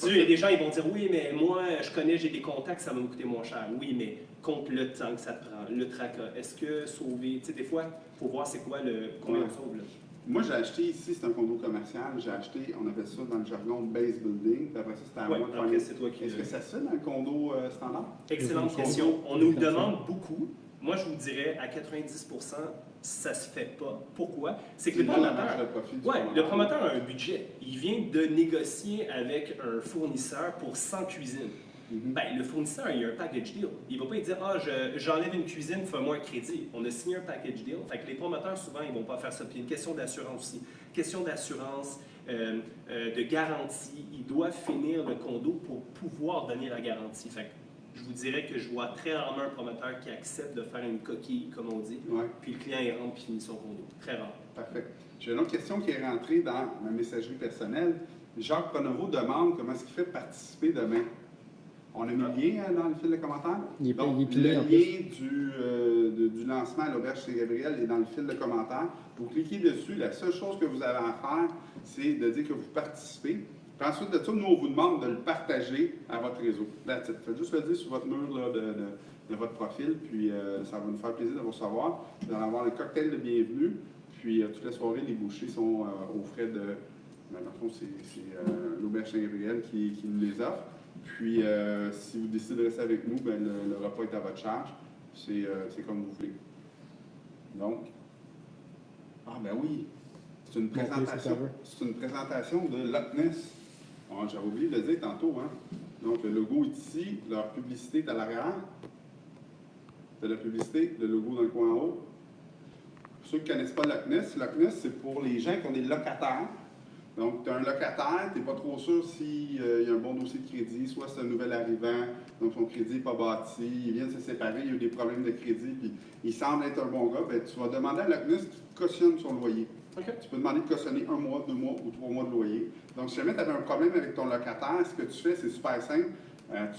il y a des gens qui vont dire oui, mais moi, je connais, j'ai des contacts, ça va me coûter moins cher. Oui, mais compte le temps que ça te prend, le tracas. Est-ce que sauver, tu sais, des fois, il faut voir c'est quoi combien on sauve. Là. Moi, j'ai acheté ici, c'est un condo commercial, j'ai acheté, on appelle ça dans le jargon base building, puis après ça, c'était à moi de faire. Est-ce que ça se fait dans le condo standard? Excellente question. On nous le demande beaucoup. Moi, je vous dirais, à 90%, ça se fait pas. Pourquoi? C'est que le promoteur a un budget. Il vient de négocier avec un fournisseur pour 100 cuisines. Ben, le fournisseur, il a un package deal. Il ne va pas dire « Ah, j'enlève une cuisine, fais-moi un crédit. » On a signé un package deal. Fait que les promoteurs, souvent, ils ne vont pas faire ça. Puis il y a une question d'assurance aussi. Question d'assurance, de garantie. Ils doivent finir le condo pour pouvoir donner la garantie. Fait que je vous dirais que je vois très rarement un promoteur qui accepte de faire une coquille, comme on dit, puis le client, il rentre et finit son condo. Très rare. Parfait. J'ai une autre question qui est rentrée dans ma messagerie personnelle. Jacques Pronovo demande comment est-ce qu'il fait participer demain. On a mis le lien dans le fil de commentaires. Donc, le lien du lancement à l'Auberge Saint-Gabriel est dans le fil de commentaires. Vous cliquez dessus. La seule chose que vous avez à faire, c'est de dire que vous participez. Puis ensuite de ça, nous, on vous demande de le partager à votre réseau. That's it. Faites juste le dire sur votre mur là, de votre profil, puis ça va nous faire plaisir de vous recevoir. Vous allez avoir le cocktail de bienvenue, puis toute la soirée, les bouchées sont aux frais de... Dans le fond, c'est l'Auberge Saint-Gabriel qui nous les offre. Puis, si vous décidez de rester avec nous, ben, le repas est à votre charge. C'est comme vous voulez. Donc, ben oui, c'est une présentation. C'est une présentation de Loch Ness. J'avais oublié de le dire tantôt. Hein? Donc, le logo est ici, leur publicité est à l'arrière. C'est la publicité, le logo dans le coin en haut. Pour ceux qui ne connaissent pas Loch Ness, c'est pour les gens qui ont des locataires. Donc, tu as un locataire, tu n'es pas trop sûr s'il y a un bon dossier de crédit, soit c'est un nouvel arrivant, donc son crédit n'est pas bâti, il vient de se séparer, il y a eu des problèmes de crédit, puis il semble être un bon gars, bien, tu vas demander à Loch Ness qu'il cautionne son loyer. Okay. Tu peux demander de cautionner 1 mois, 2 mois ou 3 mois de loyer. Donc, si jamais tu avais un problème avec ton locataire, ce que tu fais, c'est super simple,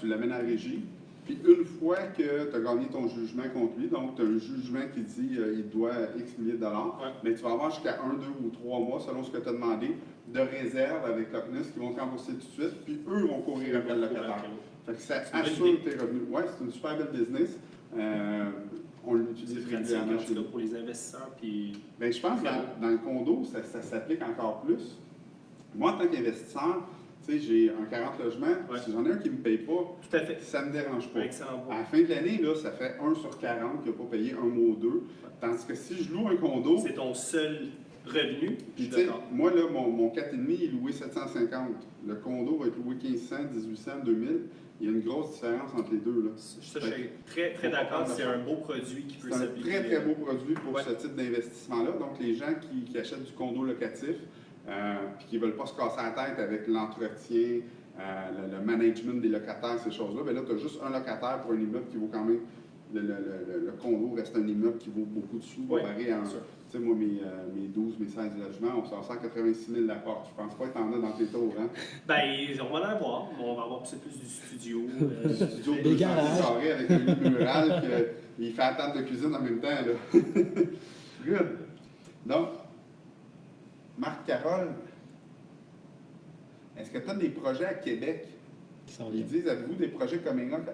tu l'amènes à la régie, puis une fois que tu as gagné ton jugement contre lui, donc tu as un jugement qui dit il doit X milliers de dollars, mais tu vas avoir jusqu'à 1, 2 ou 3 mois, selon ce que tu as demandé, de réserve avec Loch Ness qui vont te rembourser tout de suite, puis eux vont courir après le locataire. Fait que ça assure tes revenus. Oui, c'est une super belle business. On l'utilise régulièrement chez nous. Pour les investisseurs. Puis... Bien, je pense que dans le condo, ça s'applique encore plus. Moi, en tant qu'investisseur, tu sais, j'ai un 40 logements. Si j'en ai un qui ne me paye pas, ça ne me dérange pas. À la fin de l'année, là, ça fait 1 sur 40 qui n'a pas payé 1 mois ou 2. Tandis que si je loue un condo... C'est ton seul revenu. Puis, tu sais, moi, là, mon 4,5 est loué 750. Le condo va être loué 1500, 1800, 2000. Il y a une grosse différence entre les deux. Là. Ça, je suis très, très d'accord. C'est un beau produit qui peut s'appliquer. C'est un très, très beau produit pour ce type d'investissement-là. Donc, les gens qui achètent du condo locatif, puis qui ne veulent pas se casser la tête avec l'entretien, le management des locataires, ces choses-là, bien là, tu as juste un locataire pour un immeuble qui vaut quand même... Le condo reste un immeuble qui vaut beaucoup de sous, comparé à... Tu sais, moi, mes 12, mes 16 logements, on sort 186 000 la porte. Je pense pas que t'en as dans tes tours, hein? Bien, on va en avoir. On va avoir plus du studio. Du studio de 200 carrés avec un lit mural qu'il fait attendre de cuisine en même temps, là. Good. Donc, Marc-Carole, est-ce que tu as des projets à Québec? Ils disent, avez-vous des projets coming up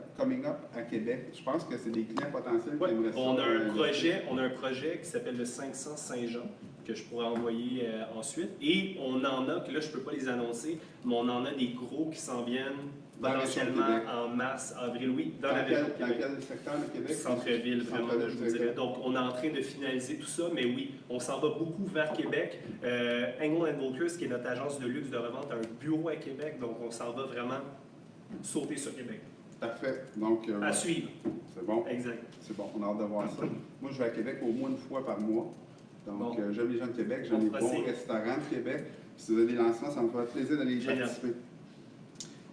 à Québec? Je pense que c'est des clients potentiels qui aimeraient ça. On a un projet qui s'appelle le 500 Saint-Jean, que je pourrais envoyer ensuite. Et on en a, que là, je ne peux pas les annoncer, mais on en a des gros qui s'en viennent potentiellement en mars, avril, oui, dans la région de Québec. Dans quel secteur de Québec? Centre-ville, vraiment, je vous dirais. Donc, on est en train de finaliser tout ça, mais oui, on s'en va beaucoup vers Québec. Engel & Volkers, qui est notre agence de luxe de revente, a un bureau à Québec, donc on s'en va vraiment sauter sur Québec. Parfait. Donc, À suivre. c'est bon. Exact. C'est bon, on a hâte de voir ça. Moi, je vais à Québec au moins une fois par mois. Donc, Bon. j'aime les gens de Québec, j'aime On les fera bons signe. restaurants de Québec. Puis si vous avez des lancements, ça me fera plaisir d'aller y Génial. participer.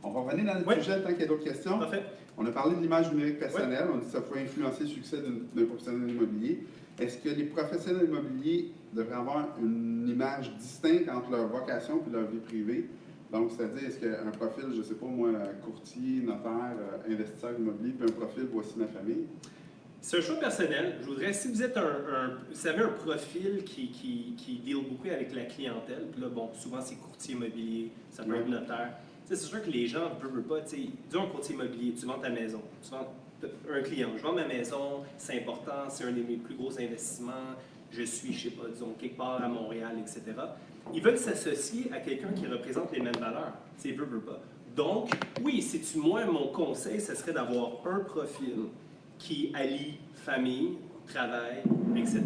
On va revenir dans le Oui. sujet tant qu'il y a d'autres questions. Parfait. On a parlé de l'image numérique personnelle. On dit que ça peut influencer le succès d'un professionnel immobilier. Est-ce que les professionnels immobiliers devraient avoir une image distincte entre leur vocation et leur vie privée? Donc, c'est-à-dire, est-ce qu'un profil, je ne sais pas moi, courtier, notaire, investisseur immobilier, puis un profil, voici ma famille? C'est un choix personnel. Je voudrais, si vous êtes vous avez un profil qui deal beaucoup avec la clientèle, puis là, bon, souvent c'est courtier immobilier, ça peut Ouais. être notaire. Tu sais, c'est sûr que les gens ne veulent pas, tu sais, disons un courtier immobilier, tu vends ta maison, tu vends un client, je vends ma maison, c'est important, c'est un de mes plus gros investissements, je suis, je sais pas, disons, quelque part à Montréal, etc. Ils veulent s'associer à quelqu'un qui représente les mêmes valeurs. Tu sais, veut pas. Donc, oui, si moi, mon conseil, ce serait d'avoir un profil qui allie famille, travail, etc.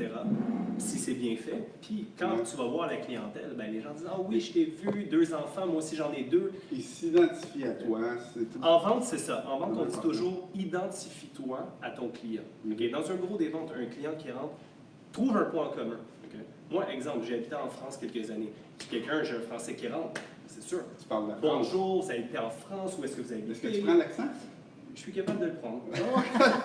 Si c'est bien fait. Puis quand tu vas voir la clientèle, ben, les gens disent « Ah oui, je t'ai vu, 2 enfants, moi aussi j'en ai 2. » Ils s'identifient à toi, c'est tout. En vente, c'est ça. En vente, on dit toujours « Identifie-toi à ton client. Ok? Dans un gros des ventes, un client qui rentre, trouve un point en commun. Ok? Moi, exemple, j'ai habité en France quelques années. Quelqu'un, j'ai un Français qui rentre, c'est sûr. Tu parles de la France. Bonjour, vous habitez en France, où est-ce que vous habitez? Est-ce que tu prends l'accent? Je suis capable de le prendre.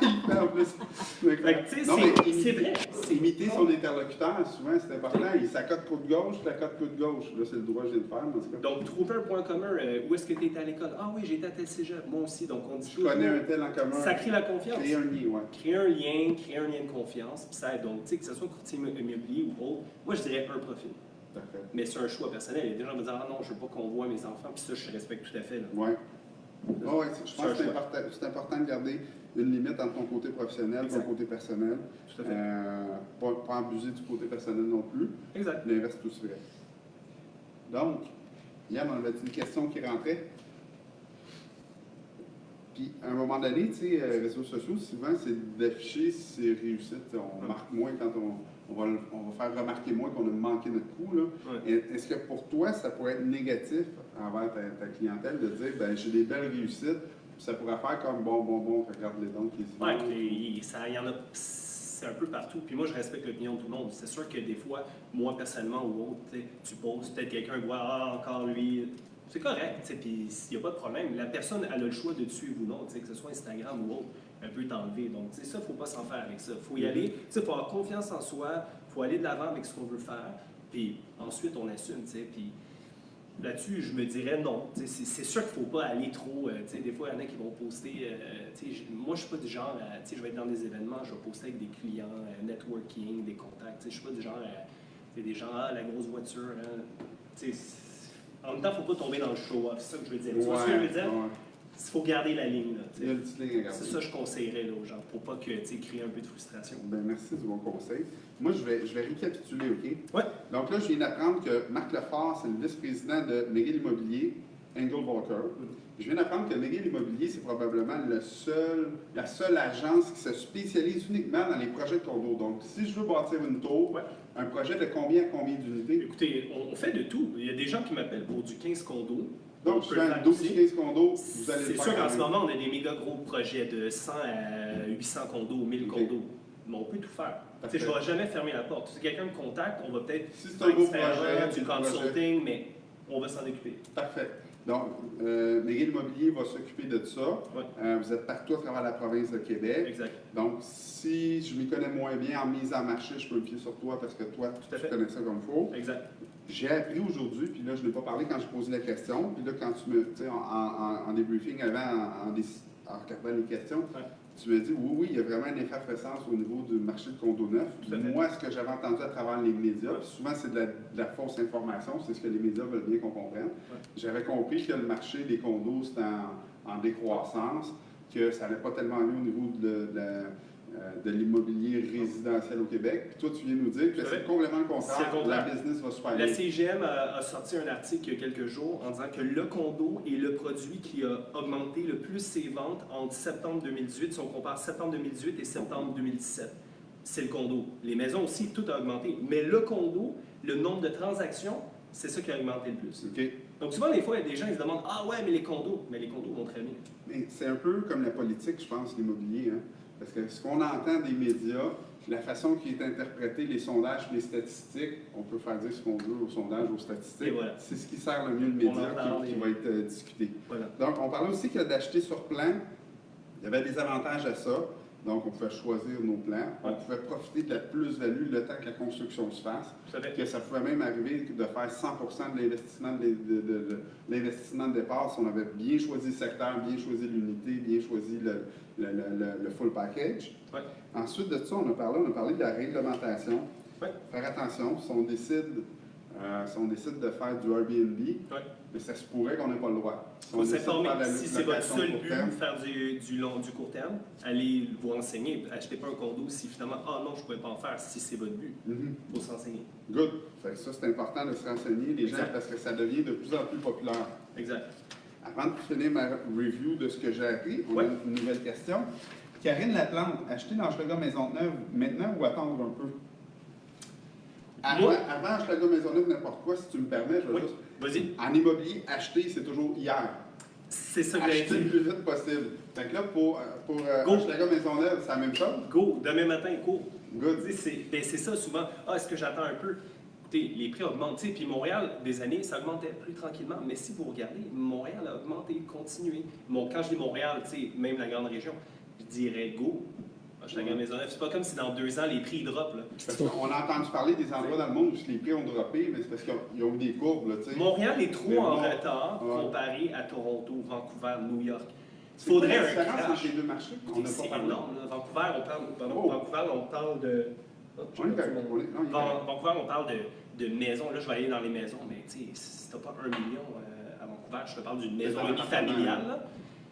Il fait en plus. Fait que, tu sais, Non, mais c'est vrai. C'est imiter son interlocuteur, souvent, c'est important. Il s'accote côte gauche, je t'accote côte gauche. Là, c'est le droit que je viens de faire, dans ce cas. Donc, trouver un point commun. Où est-ce que tu étais à l'école? Ah oui, j'étais à tel cégep. Moi aussi. Donc, on dit Je connais un tel en commun. Ça crée la confiance. Créer un lien, ouais. Créer un lien de confiance. Puis ça aide. Donc, tu sais, que ce soit courtier immobilier ou autre, moi, je dirais un profil. Parfait. Mais c'est un choix personnel. Il y a des gens qui vont dire, ah non, je veux pas qu'on voit mes enfants. Puis ça, je respecte tout à fait. Là. Ouais. Oh, ouais, je pense que C'est un c'est important de garder une limite entre ton côté professionnel et ton Exact. côté personnel. Tout à fait. Pas abuser du côté personnel non plus. Exact. L'inverse est aussi vrai. Donc, Yann, on avait une question qui rentrait. Puis, à un moment donné, tu sais, réseaux sociaux, souvent, c'est d'afficher ses réussites. On marque moins quand on va faire remarquer moins qu'on a manqué notre coup. Là. Ouais. Est-ce que pour toi, ça pourrait être négatif envers ta clientèle de dire, ben j'ai des belles réussites, puis ça pourrait faire comme bon, regarde les dons qui sont. Ouais, il y en a, c'est un peu partout. Puis moi, je respecte l'opinion de tout le monde. C'est sûr que des fois, moi personnellement ou autre, tu poses, peut-être quelqu'un voit, ah, encore lui. C'est correct, puis il n'y a pas de problème. La personne, elle a le choix de te suivre ou non, que ce soit Instagram ou autre, elle peut t'enlever. Donc, ça, il ne faut pas s'en faire avec ça. Il faut y aller, il faut avoir confiance en soi, il faut aller de l'avant avec ce qu'on veut faire, puis ensuite, on assume, puis là-dessus, je me dirais non. C'est sûr qu'il ne faut pas aller trop. Des fois, il y en a qui vont poster. Moi, je ne suis pas du genre. Je vais être dans des événements, je vais poster avec des clients, networking, des contacts. Je ne suis pas du genre. Des gens, la grosse voiture. En même temps, il ne faut pas tomber dans le show-off. C'est ça que je veux dire. Tu vois ce que je veux dire? Ouais. Il faut garder la ligne. Là, Il y a une petite ligne à garder. c'est ça que je conseillerais là, aux gens, pour pas que, créer un peu de frustration. Ben, merci du bon conseil. Moi, je vais récapituler, OK? Ouais. Donc là, je viens d'apprendre que Marc Lefort, c'est le vice-président de McGill Immobilier, Engel Walker. Je viens d'apprendre que McGill Immobilier, c'est probablement la seule agence qui se spécialise uniquement dans les projets de condos. Donc, si je veux bâtir une tour, Ouais. un projet de combien d'unités? Écoutez, on fait de tout. Il y a des gens qui m'appellent pour du 15 condos. Donc, On je peut fais le un faire 12 aussi. 15 condos, vous allez le C'est faire sûr quand qu'en ce même. moment, on a des méga gros projets de 100 à 800 condos, 1000 Ok. condos. Mais on peut tout faire. Parfait. Je ne vais jamais fermer la porte. Si quelqu'un me contacte, on va peut-être Si c'est un beau faire projet, du consulting, mais on va s'en occuper. Parfait. Donc, McGill Immobilier va s'occuper de ça. Ouais. Vous êtes partout à travers la province de Québec. Exact. Donc, si je m'y connais moins bien en mise en marché, je peux me fier sur toi parce que toi, Tout à tu fait. connais ça comme il faut. Exact. J'ai appris aujourd'hui, puis là, je ne l'ai pas parlé quand je posais la question, puis là, quand tu me, tu sais, en débriefing avant, en regardant les questions, Ouais. tu me dis, oui, il y a vraiment une effervescence au niveau du marché de condo neuf. Tout à fait. Moi, ce que j'avais entendu à travers les médias, puis souvent c'est de la fausse information, c'est ce que les médias veulent bien qu'on comprenne. Ouais. J'avais compris que le marché des condos, c'était en décroissance, que ça n'allait pas tellement mieux au niveau de l'immobilier résidentiel au Québec. Puis toi, tu viens nous dire que Tout à c'est fait. complètement le C'est contraire. le contraire. La business va super La bien. CIGM a sorti un article il y a quelques jours en disant que le condo est le produit qui a augmenté le plus ses ventes entre septembre 2018, si on compare septembre 2018 et septembre 2017. C'est le condo. Les maisons aussi, tout a augmenté. Mais le condo, le nombre de transactions, c'est ça qui a augmenté le plus. OK. Donc souvent, des fois, il y a des gens qui se demandent « Ah ouais, mais les condos vont très bien. » Mais c'est un peu comme la politique, je pense, l'immobilier. Hein? Parce que ce qu'on entend des médias, la façon qui est interprétée, les sondages, les statistiques, on peut faire dire ce qu'on veut aux sondages, aux statistiques. Voilà. C'est ce qui sert le mieux le média qui va être discuté. Voilà. Donc, on parlait aussi que d'acheter sur plan, il y avait des avantages à ça. Donc, on pouvait choisir nos plans. On pouvait profiter de la plus-value le temps que la construction se fasse. Que ça pouvait même arriver de faire 100% de l'investissement de départ si on avait bien choisi le secteur, bien choisi l'unité, bien choisi le full package. Ouais. Ensuite de ça, on a parlé de la réglementation. Ouais. Faire attention, si on décide de faire du Airbnb, mais ça se pourrait qu'on n'ait pas le droit. Il faut s'informer. Si c'est votre seul but de faire du court terme, allez vous renseigner. Achetez pas un condo si finalement, ah non, je ne pourrais pas en faire si c'est votre but. Il faut s'enseigner. Good. Fait que ça, c'est important de se renseigner, les gens, parce que ça devient de plus en plus populaire. Exact. Avant de finir ma review de ce que j'ai appris, on a une nouvelle question. Karine Laplante, acheter dans Hochelaga Maisonneuve maintenant ou attendre un peu? Avant Hochelaga Maisonneuve, n'importe quoi, si tu me permets, je vais juste... Vas-y. En immobilier, acheter, c'est toujours hier. C'est ça que j'ai Acheter le plus vite possible. Fait que là, pour Hochelaga Maisonneuve, c'est la même chose? Go, demain matin, go. Good. C'est ça souvent. Ah, est-ce que j'attends un peu? Écoutez, les prix augmentent. Puis Montréal, des années, ça augmentait plus tranquillement. Mais si vous regardez, Montréal a augmenté, continué. Quand je dis Montréal, même la grande région, je dirais go. Hochelaga Maisonneuve. C'est pas comme si dans 2 ans, les prix droppent. On a entendu parler des endroits dans le monde où les prix ont droppé, mais c'est parce qu'ils ont eu des courbes. Là, Montréal est trop en retard comparé à Toronto, Vancouver, New York. Il faudrait un crash. Entre les deux marchés. C'est énorme. Vancouver, on parle de... Vancouver, on parle de maisons. Là, je vais aller dans les maisons, mais si tu n'as pas 1 million à Vancouver, je te parle d'une maison unifamiliale.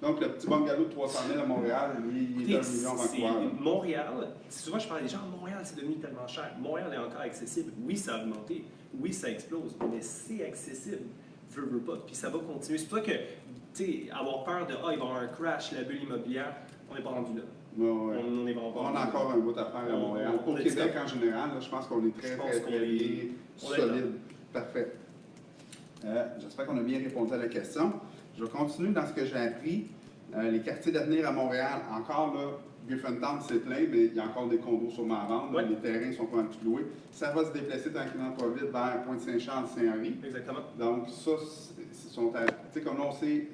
Donc, le petit bungalow de 300 000 à Montréal, il est 1 million à Vancouver. Montréal, souvent je parle des gens, Montréal, c'est devenu tellement cher. Montréal est encore accessible. Oui, ça a augmenté. Oui, ça explose. Mais c'est accessible. Veux pas. Puis ça va continuer. C'est pour ça que, avoir peur de, il va y avoir un crash, la bulle immobilière, on n'est pas rendu là. On a encore un bout à faire à Montréal. Au Québec, en général, là, je pense qu'on est très bien solide. Parfait. J'espère qu'on a bien répondu à la question. Je vais continuer dans ce que j'ai appris. Les quartiers d'avenir à Montréal, encore là, Griffintown, c'est plein, mais il y a encore des condos sûrement à vendre. Les terrains sont pas tout loués. Ça va se déplacer tranquillement pas vite vers Pointe-Saint-Charles, Saint-Henri. Exactement. Donc, ça, comme on sait,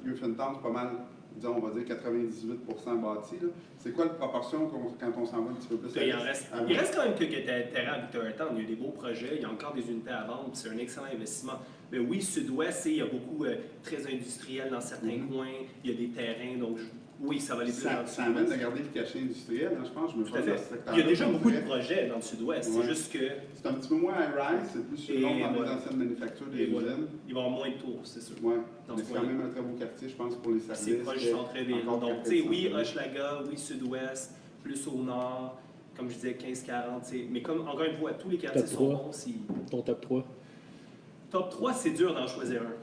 Griffintown, c'est pas mal, disons, on va dire 98% bâti. C'est quoi la proportion quand on s'en va un petit peu plus? Il reste quand même quelques terrains à Victoriatown. Il y a des beaux projets, il y a encore des unités à vendre, c'est un excellent investissement. Mais oui, Sud-Ouest, il y a beaucoup très industriel dans certains coins, il y a des terrains, donc oui, ça va aller plus dans le Sud-Ouest. Ça amène de garder le cachet industriel, je pense. Il y a déjà beaucoup de projets dans le Sud-Ouest, c'est juste que... C'est un petit peu moins high-rise, c'est plus sur dans les anciennes manufactures des usines. Il va y avoir moins de tours, c'est sûr. Oui, mais c'est quand même un très beau quartier, je pense, pour les services. C'est proche du centre-ville. Donc, tu sais, oui, Hochelaga, oui, Sud-Ouest, plus au nord, comme je disais, 15-40, mais comme, encore une fois, tous les quartiers sont bons. Ton top 3? Top 3, c'est dur d'en choisir un.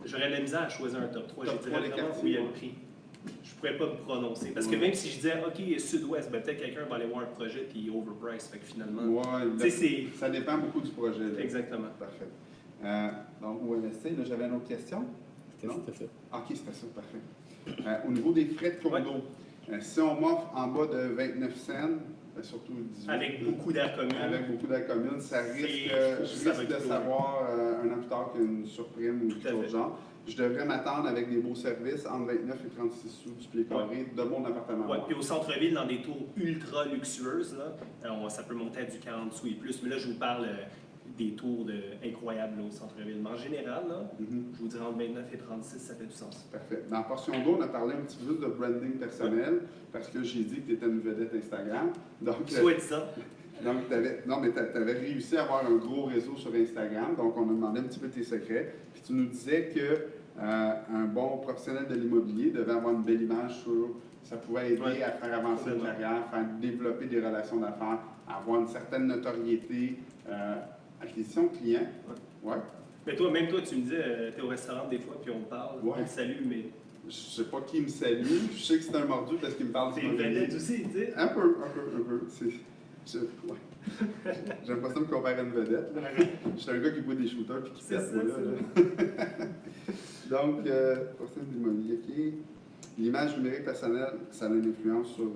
J'aurais de la misère à choisir un top 3. Je dirais vraiment où il y a le prix. Je pourrais pas me prononcer. Parce que même si je disais, OK, Sud-Ouest, peut-être quelqu'un va aller voir un projet puis il est overpriced. Fait que finalement, ça dépend beaucoup du projet. Là. Exactement. Parfait. Donc, où investir? Là, j'avais une autre question. C'était ça. OK, c'était ça, parfait. Au niveau des frais de condo, si on m'offre en bas de 29 cents, surtout 18. Avec beaucoup d'air commun. Avec beaucoup d'air commun, ça risque, je risque de savoir un an plus tard qu'une surprime ou quelque chose de genre. Je devrais m'attendre avec des beaux services entre 29 et 36 sous du pied carré de mon appartement. Oui, puis au centre-ville, dans des tours ultra luxueuses, là, ça peut monter à du 40 sous et plus. Mais là, je vous parle des tours incroyables là, au centre-ville. Mais en général, là, je vous dirais entre 29 et 36, ça fait du sens. Parfait. Dans la portion d'eau, on a parlé un petit peu de branding personnel parce que j'ai dit que tu étais une vedette Instagram. Donc, souhaite ça. Donc, tu avais réussi à avoir un gros réseau sur Instagram. Donc, on a demandé un petit peu tes secrets. Puis tu nous disais qu'un bon professionnel de l'immobilier devait avoir une belle image sur... Ça pouvait aider à faire avancer une carrière, faire développer des relations d'affaires, avoir une certaine notoriété, acquisition client. Ouais. Mais toi, même toi, tu me disais, tu es au restaurant des fois, puis on parle, on te salue, mais... Je sais pas qui me salue. Je sais que c'est un mordu parce qu'il me parle d'immobilier. C'est une vedette aussi, tu sais. Un peu. Ouais. J'aime pas ça me comparer à une vedette. Là. Je suis un gars qui boit des shooters et qui C'est pète, ça, moi, là. Donc, professionnel de l'immobilier, OK. L'image numérique personnelle, ça a une influence sur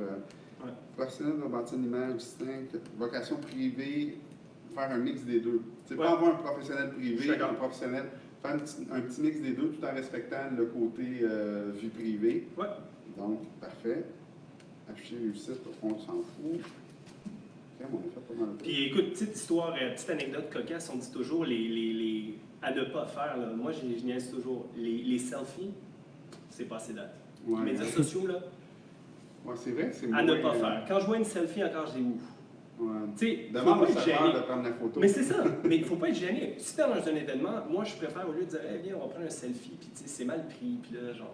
professionnel de bâtir une image distincte, vocation privée, faire un mix des deux. Tu sais, pas avoir un professionnel privé, un professionnel, faire un petit mix des deux tout en respectant le côté vie privée. Ouais. Donc, parfait. Afficher réussite, on s'en fout. OK, on a fait pas mal de Puis écoute, petite histoire, petite anecdote cocasse, on dit toujours à ne pas faire. Là. Moi, je niaise toujours. Les selfies, c'est pas assez date. Ouais. Les médias sociaux, là, Ouais, c'est vrai que c'est à ne pas faire. Quand je vois une selfie encore, je dis ouf. Ouais. Tu sais, faut Demande pas au être serveur gêné. de prendre la photo. Mais c'est ça, mais il ne faut pas être gêné. Si tu es dans un événement, moi je préfère au lieu de dire hey, viens, on va prendre un selfie, puis tu sais, c'est mal pris, puis là, genre.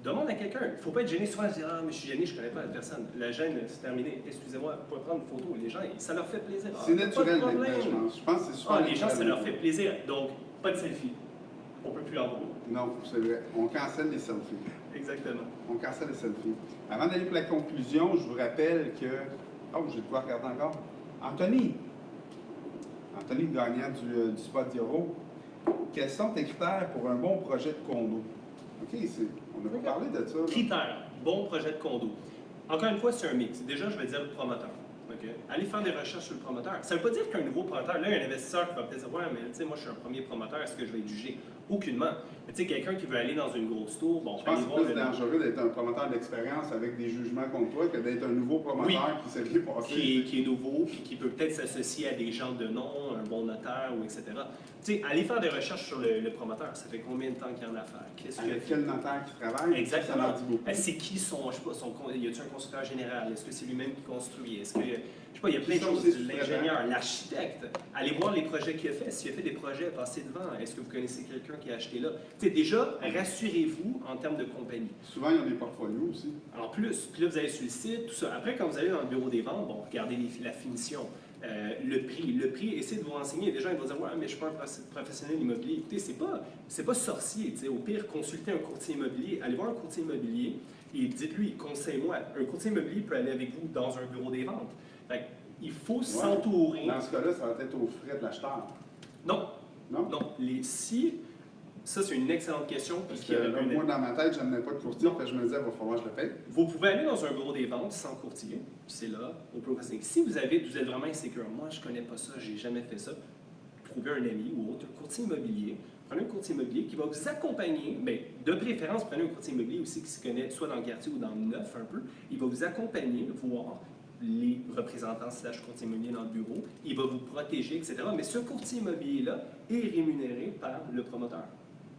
Demande à quelqu'un. Il ne faut pas être gêné. Souvent, je dis ah, mais je suis gêné, je ne connais pas la personne. La gêne, c'est terminé. Excusez-moi, vous pouvez prendre une photo. Les gens, ça leur fait plaisir. C'est pas naturel de problème. maintenant, je pense. Je pense que c'est super Les gens, ça naturel. leur fait plaisir. Donc, pas de selfie. On ne peut plus en voir. Non, c'est vrai. On cancelle les selfies. Exactement. On cancelle les selfies. Avant d'aller pour la conclusion, je vous rappelle que... Oh, j'ai de quoi regarder encore. Anthony, gagnant du Spot Dioro. Quels sont tes critères pour un bon projet de condo? OK, on a pas parlé de ça. Là. Critères, bon projet de condo. Encore une fois, c'est un mix. Déjà, je vais dire le promoteur. Okay? Allez faire des recherches sur le promoteur. Ça ne veut pas dire qu'un nouveau promoteur, là, il y a un investisseur qui va peut-être dire ouais, mais tu sais, moi, je suis un premier promoteur, est-ce que je vais être jugé? Aucunement. Mais tu sais, quelqu'un qui veut aller dans une grosse tour, bon, je pense que c'est plus dangereux d'être un promoteur d'expérience avec des jugements contre toi que d'être un nouveau promoteur qui s'est bien passé. Qui est nouveau, puis qui peut peut-être s'associer à des gens de nom, un bon notaire, ou etc. Tu sais, allez faire des recherches sur le promoteur. Ça fait combien de temps qu'il y en a à faire? Avec quel notaire qui travaille? Exactement. Ça en dit beaucoup. C'est qui son, je sais pas, y a-t-il un constructeur général? Est-ce que c'est lui-même qui construit? Est-ce que, je sais pas, il y a plein de choses. L'ingénieur, l'architecte. Allez voir les projets qu'il a fait. S'il a fait des projets, passez devant. Est-ce que vous connaissez quelqu'un qui a acheté là? Tu sais, déjà, rassurez-vous en termes de compagnie. Souvent, il y a des portfolios aussi. En plus, puis là, vous allez sur le site, tout ça. Après, quand vous allez dans le bureau des ventes, bon, regardez la finition. Le prix, essayez de vous renseigner. Des gens ils vont dire ouais, mais je suis pas un professionnel immobilier. Écoutez, c'est pas sorcier. Au pire, consultez un courtier immobilier. Allez voir un courtier immobilier et dites-lui, conseille-moi. Un courtier immobilier peut aller avec vous dans un bureau des ventes. Fait, il faut s'entourer. Dans ce cas-là, ça va être aux frais de l'acheteur. Non. Non? Non. Ça, c'est une excellente question. Parce que là, moi, dans ma tête, je n'aimais pas de courtier, parce que je me disais, il va falloir que je le paye. Vous pouvez aller dans un bureau des ventes sans courtier. C'est là, au professionnel. Si vous êtes vraiment insécure, moi, je ne connais pas ça, j'ai jamais fait ça, trouvez un ami ou autre, un courtier immobilier. Prenez un courtier immobilier qui va vous accompagner, mais de préférence, prenez un courtier immobilier aussi qui se connaît soit dans le quartier ou dans le neuf un peu. Il va vous accompagner, voir les représentants / courtier immobilier dans le bureau. Il va vous protéger, etc. Mais ce courtier immobilier-là est rémunéré par le promoteur.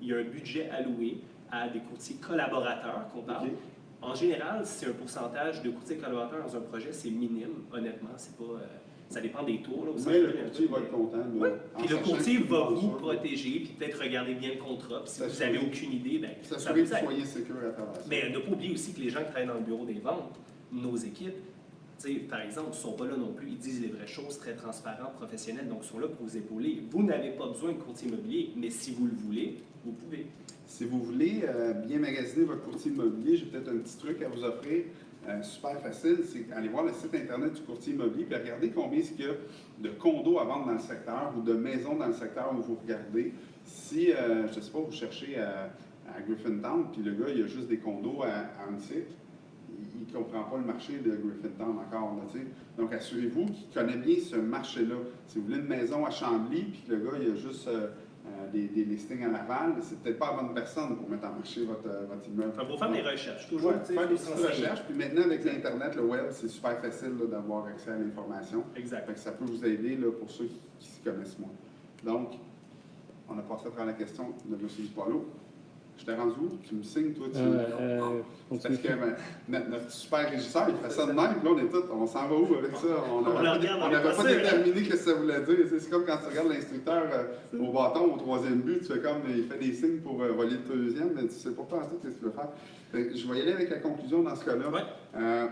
Il y a un budget alloué à des courtiers collaborateurs qu'on parle. Okay. En général, c'est un pourcentage de courtiers collaborateurs dans un projet, c'est minime, honnêtement. C'est pas, ça dépend des tours. Là, mais le courtier va être content. Oui. Puis le courtier va vous protéger, puis peut-être regarder bien le contrat. Puis si vous n'avez aucune idée, bien, ça va être soyez sécure à travers ça. Mais ne pas oublier aussi que les gens qui travaillent dans le bureau des ventes, nos équipes, par exemple, ils ne sont pas là non plus, ils disent les vraies choses, très transparents, professionnels, donc ils sont là pour vous épauler. Vous n'avez pas besoin de courtier immobilier, mais si vous le voulez, vous pouvez. Si vous voulez bien magasiner votre courtier immobilier, j'ai peut-être un petit truc à vous offrir, super facile, c'est aller voir le site internet du courtier immobilier et regarder combien il y a de condos à vendre dans le secteur ou de maisons dans le secteur où vous regardez. Si, je ne sais pas, vous cherchez à Griffintown, puis le gars, il y a juste des condos à Annecy, il ne comprend pas le marché de Griffintown encore. Là, donc, assurez-vous qu'il connaît bien ce marché-là. Si vous voulez une maison à Chambly, puis que le gars, il a juste des listings à Laval, c'est peut-être pas la bonne personne pour mettre en marché votre immeuble. Il faut faire des recherches, toujours. Faire des petites recherches. Puis maintenant, avec l'Internet, le web, c'est super facile d'avoir accès à l'information. Exact. Fait que ça peut vous aider là, pour ceux qui s'y connaissent moins. Donc, on a passé à travers la question de M. Dupalo. Je t'ai rendu où? Tu me signes, toi, parce que notre super régisseur, il fait ça de même, puis là, on s'en va où avec ça? On n'avait pas déterminé ce que ça voulait dire. C'est comme quand tu regardes l'instructeur au bâton, au troisième but, tu fais comme, il fait des signes pour voler le deuxième, mais tu sais pas penser ce que tu veux faire. Je vais y aller avec la conclusion dans ce cas-là. Ouais.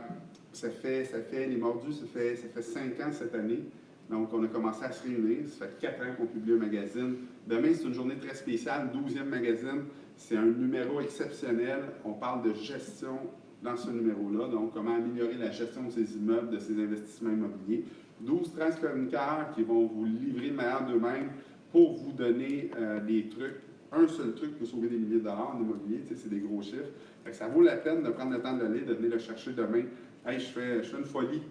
Ça fait, les mordus, ça fait 5 ans cette année. Donc, on a commencé à se réunir. Ça fait 4 ans qu'on publie un magazine. Demain, c'est une journée très spéciale, 12e magazine. C'est un numéro exceptionnel. On parle de gestion dans ce numéro-là. Donc, comment améliorer la gestion de ces immeubles, de ces investissements immobiliers. 12-13 chroniqueurs qui vont vous livrer le meilleur d'eux-mêmes pour vous donner des trucs. Un seul truc peut sauver des milliers de dollars en immobilier, c'est des gros chiffres. Fait que ça vaut la peine de prendre le temps de le lire, de venir le chercher demain. Hey, je fais une folie.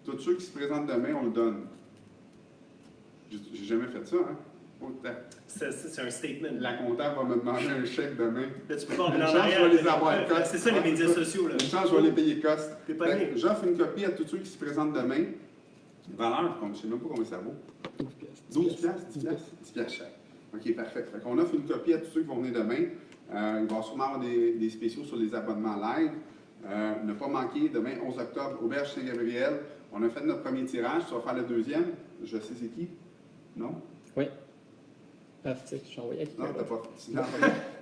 Tous ceux qui se présentent demain, on le donne. J'ai jamais fait ça, hein? C'est un statement. La comptable va me demander un chèque demain. Là, tu peux pas Une en chance, je vais les avoir arrière. cost. C'est ça, les médias sociaux. Là. Une chance, je vais les payer cost. T'es pas né. J'offre une copie à tous ceux qui se présentent demain. Valeur, je ne sais même pas combien ça vaut. 12 piastres, 10 piastres, 10 piastres chaque. OK, parfait. Fait qu'on offre une copie à tous ceux qui vont venir demain. Il va sûrement avoir des spéciaux sur les abonnements live. Ne pas manquer, demain, 11 octobre, Auberge Saint-Gabriel. On a fait notre premier tirage. Tu vas faire le deuxième. Je sais c'est qui? Non? Oui. Ah, c'est ça que je suis envoyé à qui? Non, t'as pas.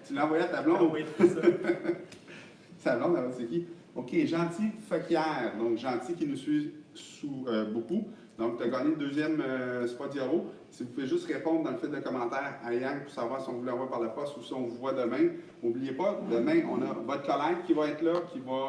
Tu l'as envoyé à ta blonde? Oui, c'est ça. Sa blonde, c'est qui? OK, Gentil Fauquière. Donc, Gentil qui nous suit beaucoup. Donc, tu as gagné le deuxième spot Diaro. Si vous pouvez juste répondre dans le fil de commentaires à Yang pour savoir si on vous l'envoie par la poste ou si on vous voit demain. N'oubliez pas, demain, on a votre collègue qui va être là, qui va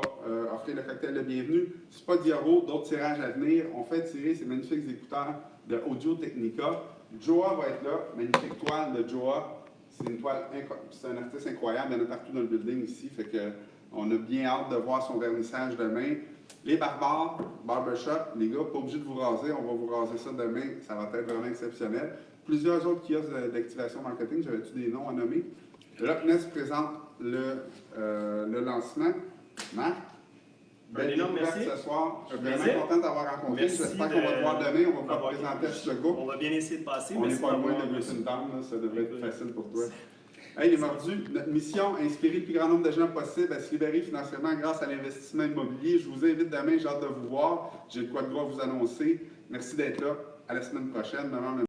offrir le cocktail de bienvenue. Spot Diaro, d'autres tirages à venir. On fait tirer ces magnifiques écouteurs de Audio Technica. Joa va être là, magnifique toile de Joa. C'est une toile c'est un artiste incroyable, il y en a partout dans le building ici, fait que on a bien hâte de voir son vernissage demain. Les barbares, barbershop, les gars, pas obligé de vous raser, on va vous raser ça demain, ça va être vraiment exceptionnel. Plusieurs autres kiosques d'activation marketing, j'avais-tu des noms à nommer? Loch Ness présente le lancement. Marc? Belle énorme découverte merci. ce soir. Je suis Plaisir. vraiment content d'avoir rencontré. Merci J'espère qu'on va te voir demain. On va m'avoir te présenter à écouté. Chicago. On va bien essayer de passer. On n'est Merci pas loin d'avoir- de Griffintown, là, ça devrait être facile pour toi. Hey, les mordus, notre mission, inspirer le plus grand nombre de gens possible à se libérer financièrement grâce à l'investissement immobilier. Je vous invite demain, j'ai hâte de vous voir. J'ai de quoi de gros à vous annoncer. Merci d'être là. À la semaine prochaine.